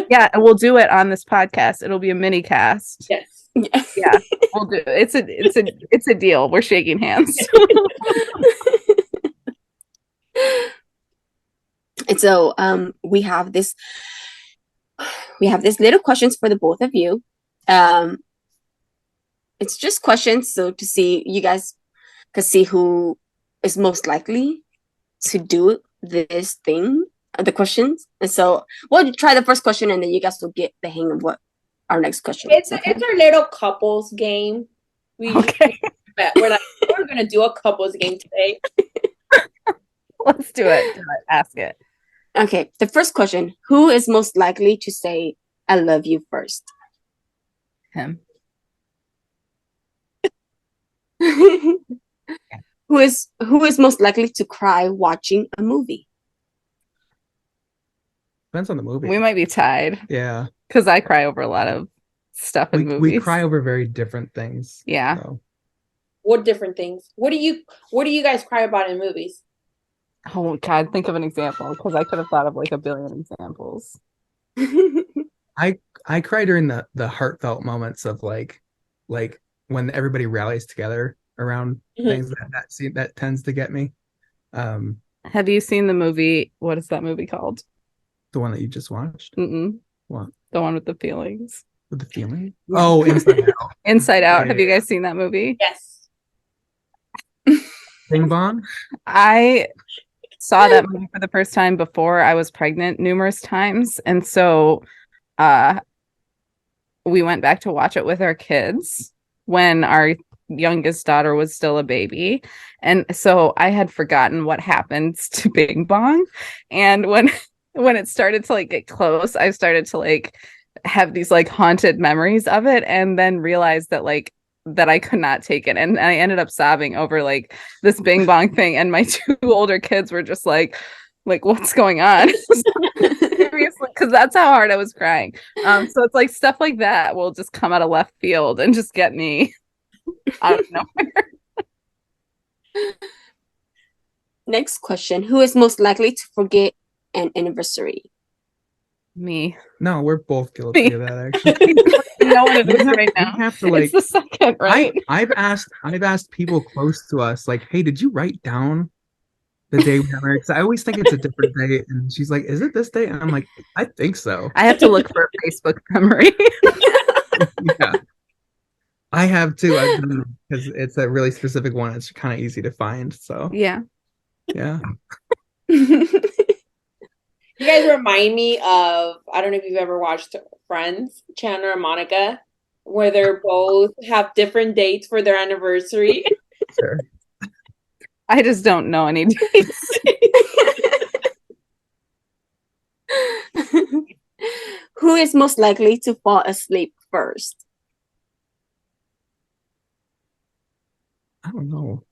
Yeah, and we'll do it on this podcast. It'll be a mini cast. Yes. Yeah, we'll do it. It's a deal. We're shaking hands. And so we have this little questions for the both of you. It's just questions so to see you guys can see who is most likely to do this thing, the questions. And so we'll try the first question and then you guys will get the hang of what our next question is. It's our little couples game. We're like, we're gonna do a couples game today. Let's do it. Ask it. Okay, the first question: who is most likely to say "I love you" first? Him. Who is most likely to cry watching a movie? Depends on the movie. We might be tied. Yeah, because I cry over a lot of stuff in movies. We cry over very different things. Yeah. So. What different things? What do you guys cry about in movies? Oh God, think of an example, because I could have thought of like a billion examples. I cry during the heartfelt moments of like when everybody rallies together around things that tends to get me. Have you seen the movie? What is that movie called? The one that you just watched? What? The one with the feelings. With the feeling? Oh, Inside Out. Inside Out. Yeah. Have you guys seen that movie? Yes. Bing Bong? I saw that movie for the first time before I was pregnant numerous times. And so we went back to watch it with our kids when our youngest daughter was still a baby. And so I had forgotten what happens to Bing Bong. And when it started to like get close, I started to like have these like haunted memories of it, and then realized that like that I could not take it, and I ended up sobbing over like this Bing Bong thing, and my 2 older kids were just like what's going on? Seriously, because that's how hard I was crying. So it's like stuff like that will just come out of left field and just get me out of nowhere. Next question: who is most likely to forget an anniversary? Me. No, we're both guilty of that, actually. No one is right now. We have to, like, it's the second, right? I've asked people close to us, like, hey, did you write down the day we got married? Because I always think it's a different day. And she's like, is it this day? And I'm like, I think so. I have to look for a Facebook memory. Yeah. I have too. I've done because it's a really specific one. It's kind of easy to find. So Yeah. You guys remind me of, I don't know if you've ever watched Friends, Chandler and Monica, where they're both have different dates for their anniversary. Sure. I just don't know any dates. Who is most likely to fall asleep first? I don't know.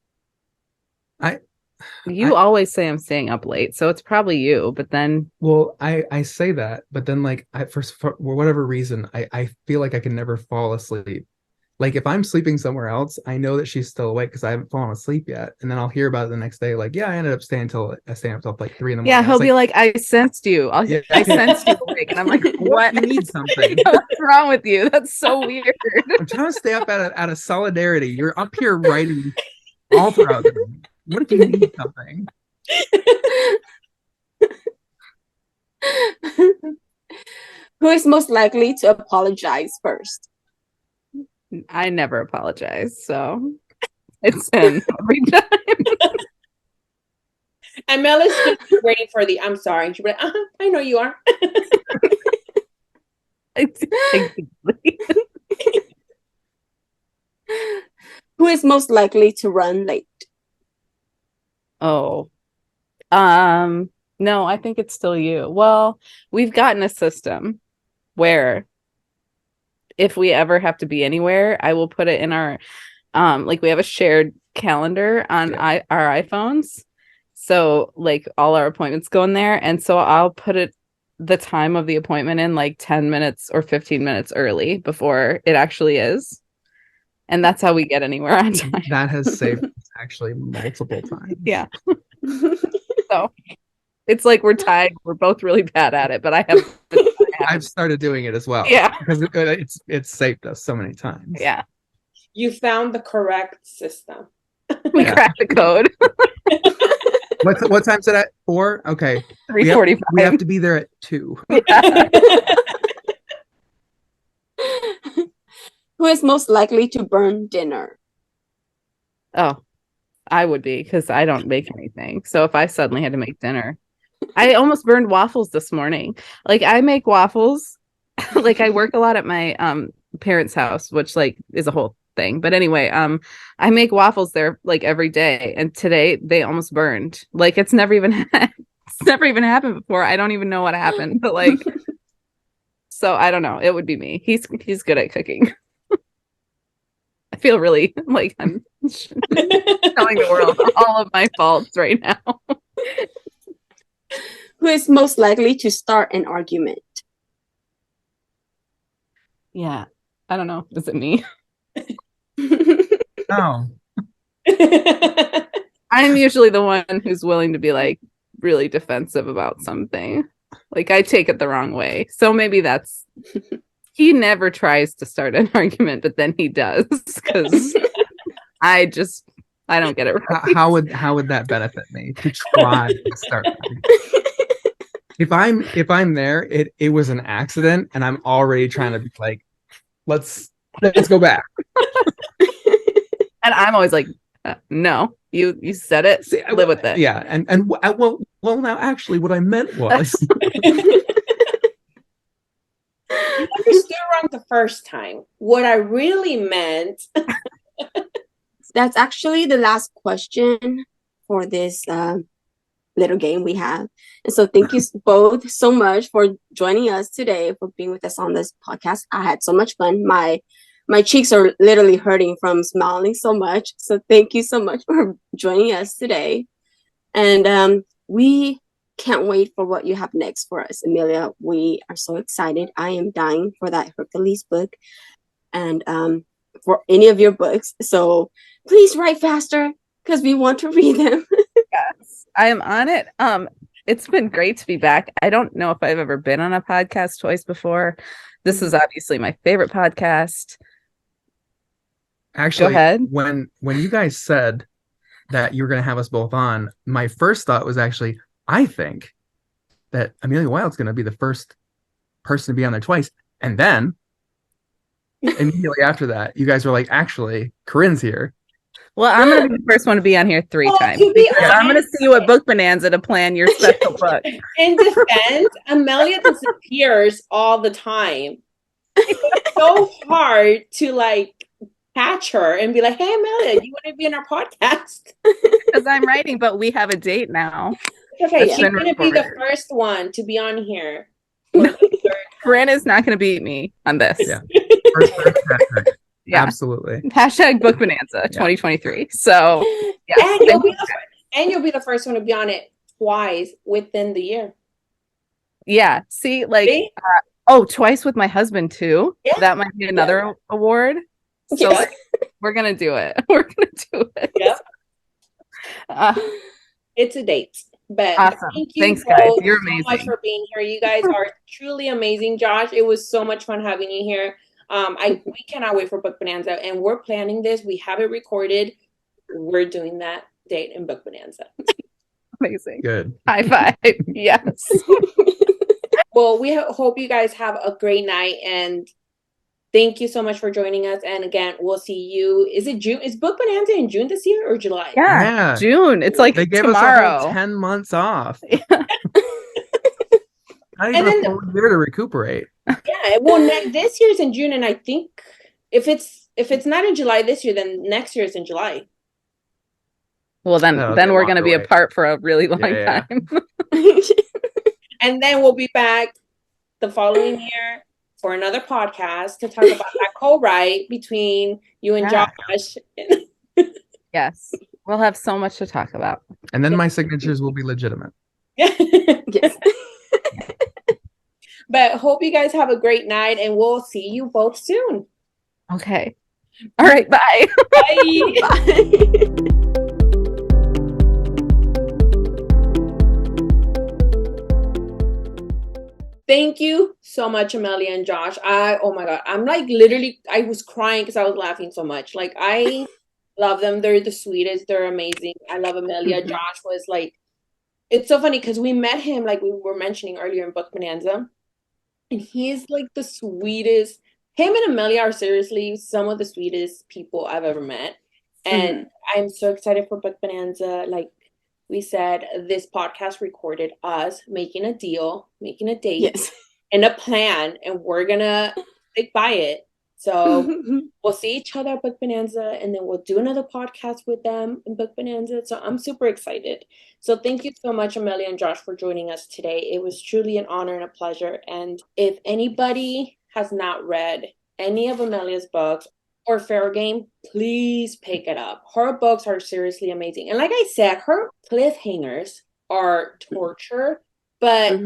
You always say I'm staying up late, so it's probably you. But then, well, I say that, but then like for whatever reason, I feel like I can never fall asleep. Like if I'm sleeping somewhere else, I know that she's still awake because I haven't fallen asleep yet, and then I'll hear about it the next day. Like, yeah, I ended up staying up till like 3 in the morning. yeah, he'll be like, I sensed you. Yeah. I sensed you awake, and I'm like, what? You need something. What's wrong with you? That's so weird. I'm trying to stay up out of solidarity. You're up here writing all throughout the night. What if you need something? Who is most likely to apologize first? I never apologize, so it's him every time. And Mel is just waiting for the I'm sorry. And she'll be like, I know you are. Exactly. Who is most likely to run late? Oh, no, I think it's still you. Well, we've gotten a system where if we ever have to be anywhere, I will put it in our like we have a shared calendar on our iPhones. So like all our appointments go in there. And so I'll put the time of the appointment in like 10 minutes or 15 minutes early before it actually is. And that's how we get anywhere on time. That has saved us actually multiple times. Yeah. So it's like we're tied. We're both really bad at it, but I've started doing it as well. Yeah. Because it's saved us so many times. Yeah. You found the correct system. We cracked the code. What time's it at? 4? Okay. 3:45. We have to be there at 2. Yeah. Who is most likely to burn dinner? Oh, I would be because I don't make anything. So if I suddenly had to make dinner, I almost burned waffles this morning. Like I make waffles. Like I work a lot at my parents' house, which like is a whole thing. But anyway, I make waffles there like every day, and today they almost burned. Like it's never even happened before. I don't even know what happened, but like, so I don't know. It would be me. He's good at cooking. I feel really like I'm telling the world all of my faults right now. Who is most likely to start an argument? Yeah, I don't know. Is it me? No. I'm usually the one who's willing to be like really defensive about something. Like I take it the wrong way. So maybe that's he never tries to start an argument, but then he does because I don't get it right. How would that benefit me to try to start? If I'm there, it was an accident, and I'm already trying to be like, let's go back. And I'm always like, no, you said it. See, live with it. Yeah, and well, now actually, what I meant was. You understood wrong the first time. What I really meant. That's actually the last question for this little game we have. And so thank you both so much for joining us today, for being with us on this podcast. I had so much fun. My cheeks are literally hurting from smiling so much. So thank you so much for joining us today. And we can't wait for what you have next for us, Amelia. We are so excited. I am dying for that Hercules book and for any of your books. So please write faster because we want to read them. Yes, I am on it. It's been great to be back. I don't know if I've ever been on a podcast twice before. This is obviously my favorite podcast. Actually, go ahead. When you guys said that you were going to have us both on, my first thought was actually, I think that Amelia Wilde's going to be the first person to be on there twice. And then immediately after that, you guys were like, actually, Corinne's here. Well, I'm going to be the first one to be on here 3 times. I'm going to see you at Book Bonanza to plan your special book. In defense, Amelia disappears all the time. It's so hard to like catch her and be like, hey, Amelia, you want to be in our podcast? Because I'm writing, but we have a date now. Okay, she's going to be the first one to be on here. Corinne is not going to beat me on this. Yeah. First, yeah. Absolutely. # Book Bonanza 2023. So, yeah. And you'll be And you'll be the first one to be on it twice within the year. Yeah. See, like, See? twice with my husband too. Yeah. That might be another award. So Yeah. we're gonna do it. We're gonna do it. Yep. Uh, It's a date. But awesome. thank you Thanks, guys. both You're so much amazing. for being here. You guys are truly amazing. Josh, it was so much fun having you here. We cannot wait for Book Bonanza, and we're planning this. We have it recorded. We're doing that date in Book Bonanza. Amazing. Good. High five. Yes. Well, we hope you guys have a great night, and thank you so much for joining us. And again, we'll see you. Is it June? Is Book Bonanza in June this year or July? Yeah. June. It's like They gave tomorrow. us a whole 10 months off. Yeah. Not even a full year to recuperate. Yeah. Well, this year's in June, and I think if it's not in July this year, then next year is in July. Well, then we're going to be apart for a really long time. And then we'll be back the following year for another podcast to talk about that co-write between you and Josh. Yes. We'll have so much to talk about. And then my signatures will be legitimate. Yes. But hope you guys have a great night, and we'll see you both soon. Okay. All right. Bye. Bye. Bye. Thank you so much, Amelia and Josh. Oh my God. I'm like literally, I was crying because I was laughing so much. Like, I love them. They're the sweetest. They're amazing. I love Amelia. Josh was like, it's so funny because we met him, like we were mentioning earlier in Book Bonanza. And he's like the sweetest. Him and Amelia are seriously some of the sweetest people I've ever met. And I'm so excited for Book Bonanza. Like we said, this podcast recorded us making a deal, making a date, and a plan, and we're gonna stick by it. So we'll see each other at Book Bonanza, and then we'll do another podcast with them in Book Bonanza. So I'm super excited. So thank you so much, Amelia and Josh, for joining us today. It was truly an honor and a pleasure. And if anybody has not read any of Amelia's books or Fair Game, please pick it up. Her books are seriously amazing. And like I said, her cliffhangers are torture. But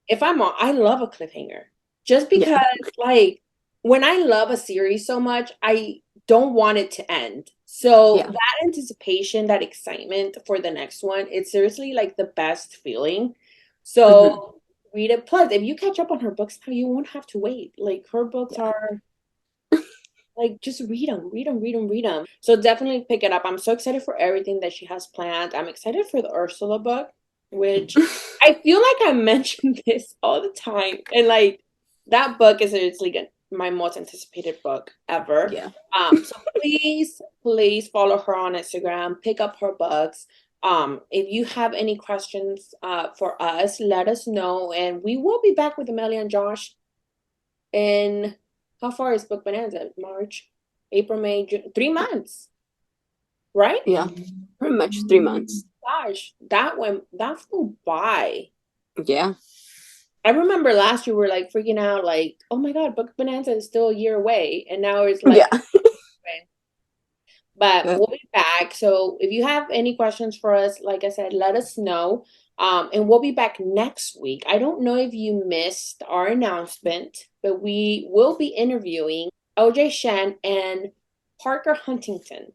if I'm on, I love a cliffhanger. Just because, like, when I love a series so much, I don't want it to end. So that anticipation, that excitement for the next one, it's seriously like the best feeling. So read it. Plus, if you catch up on her books now, you won't have to wait. Like, her books are like, just read them. So definitely pick it up. I'm so excited for everything that she has planned. I'm excited for the Ursula book, which I feel like I mention this all the time. And like, that book is seriously my most anticipated book ever. So please follow her on Instagram, pick up her books. If you have any questions for us, let us know, and we will be back with Amelia and Josh in, how far is Book Bonanza? March, April, May, June, 3 months, right? Yeah, pretty much 3 months. Gosh, that flew by. Yeah. I remember last year we were like freaking out, like, oh my God, Book Bonanza is still a year away. And now it's like, But we'll be back. So if you have any questions for us, like I said, let us know. And we'll be back next week. I don't know if you missed our announcement, but we will be interviewing OJ Shen and Parker Huntington.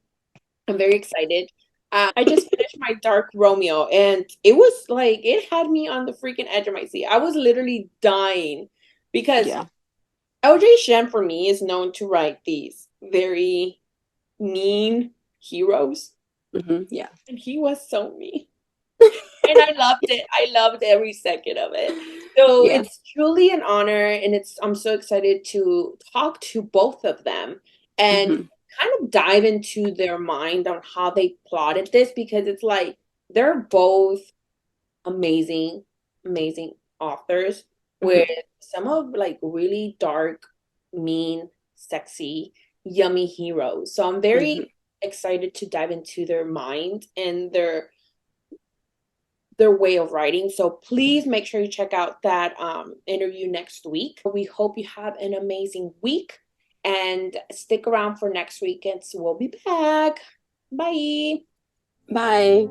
I'm very excited. I just finished my Dark Romeo, and it was like, it had me on the freaking edge of my seat. I was literally dying because OJ Shen, for me, is known to write these very mean heroes. Yeah. And he was so mean. And I loved it. I loved every second of it. So it's truly an honor, and I'm so excited to talk to both of them and kind of dive into their mind on how they plotted this, because it's like they're both amazing authors with some of like really dark, mean, sexy, yummy heroes. So I'm very excited to dive into their mind and their way of writing. So please make sure you check out that interview next week. We hope you have an amazing week, and stick around for next week, and so we'll be back. Bye. Bye.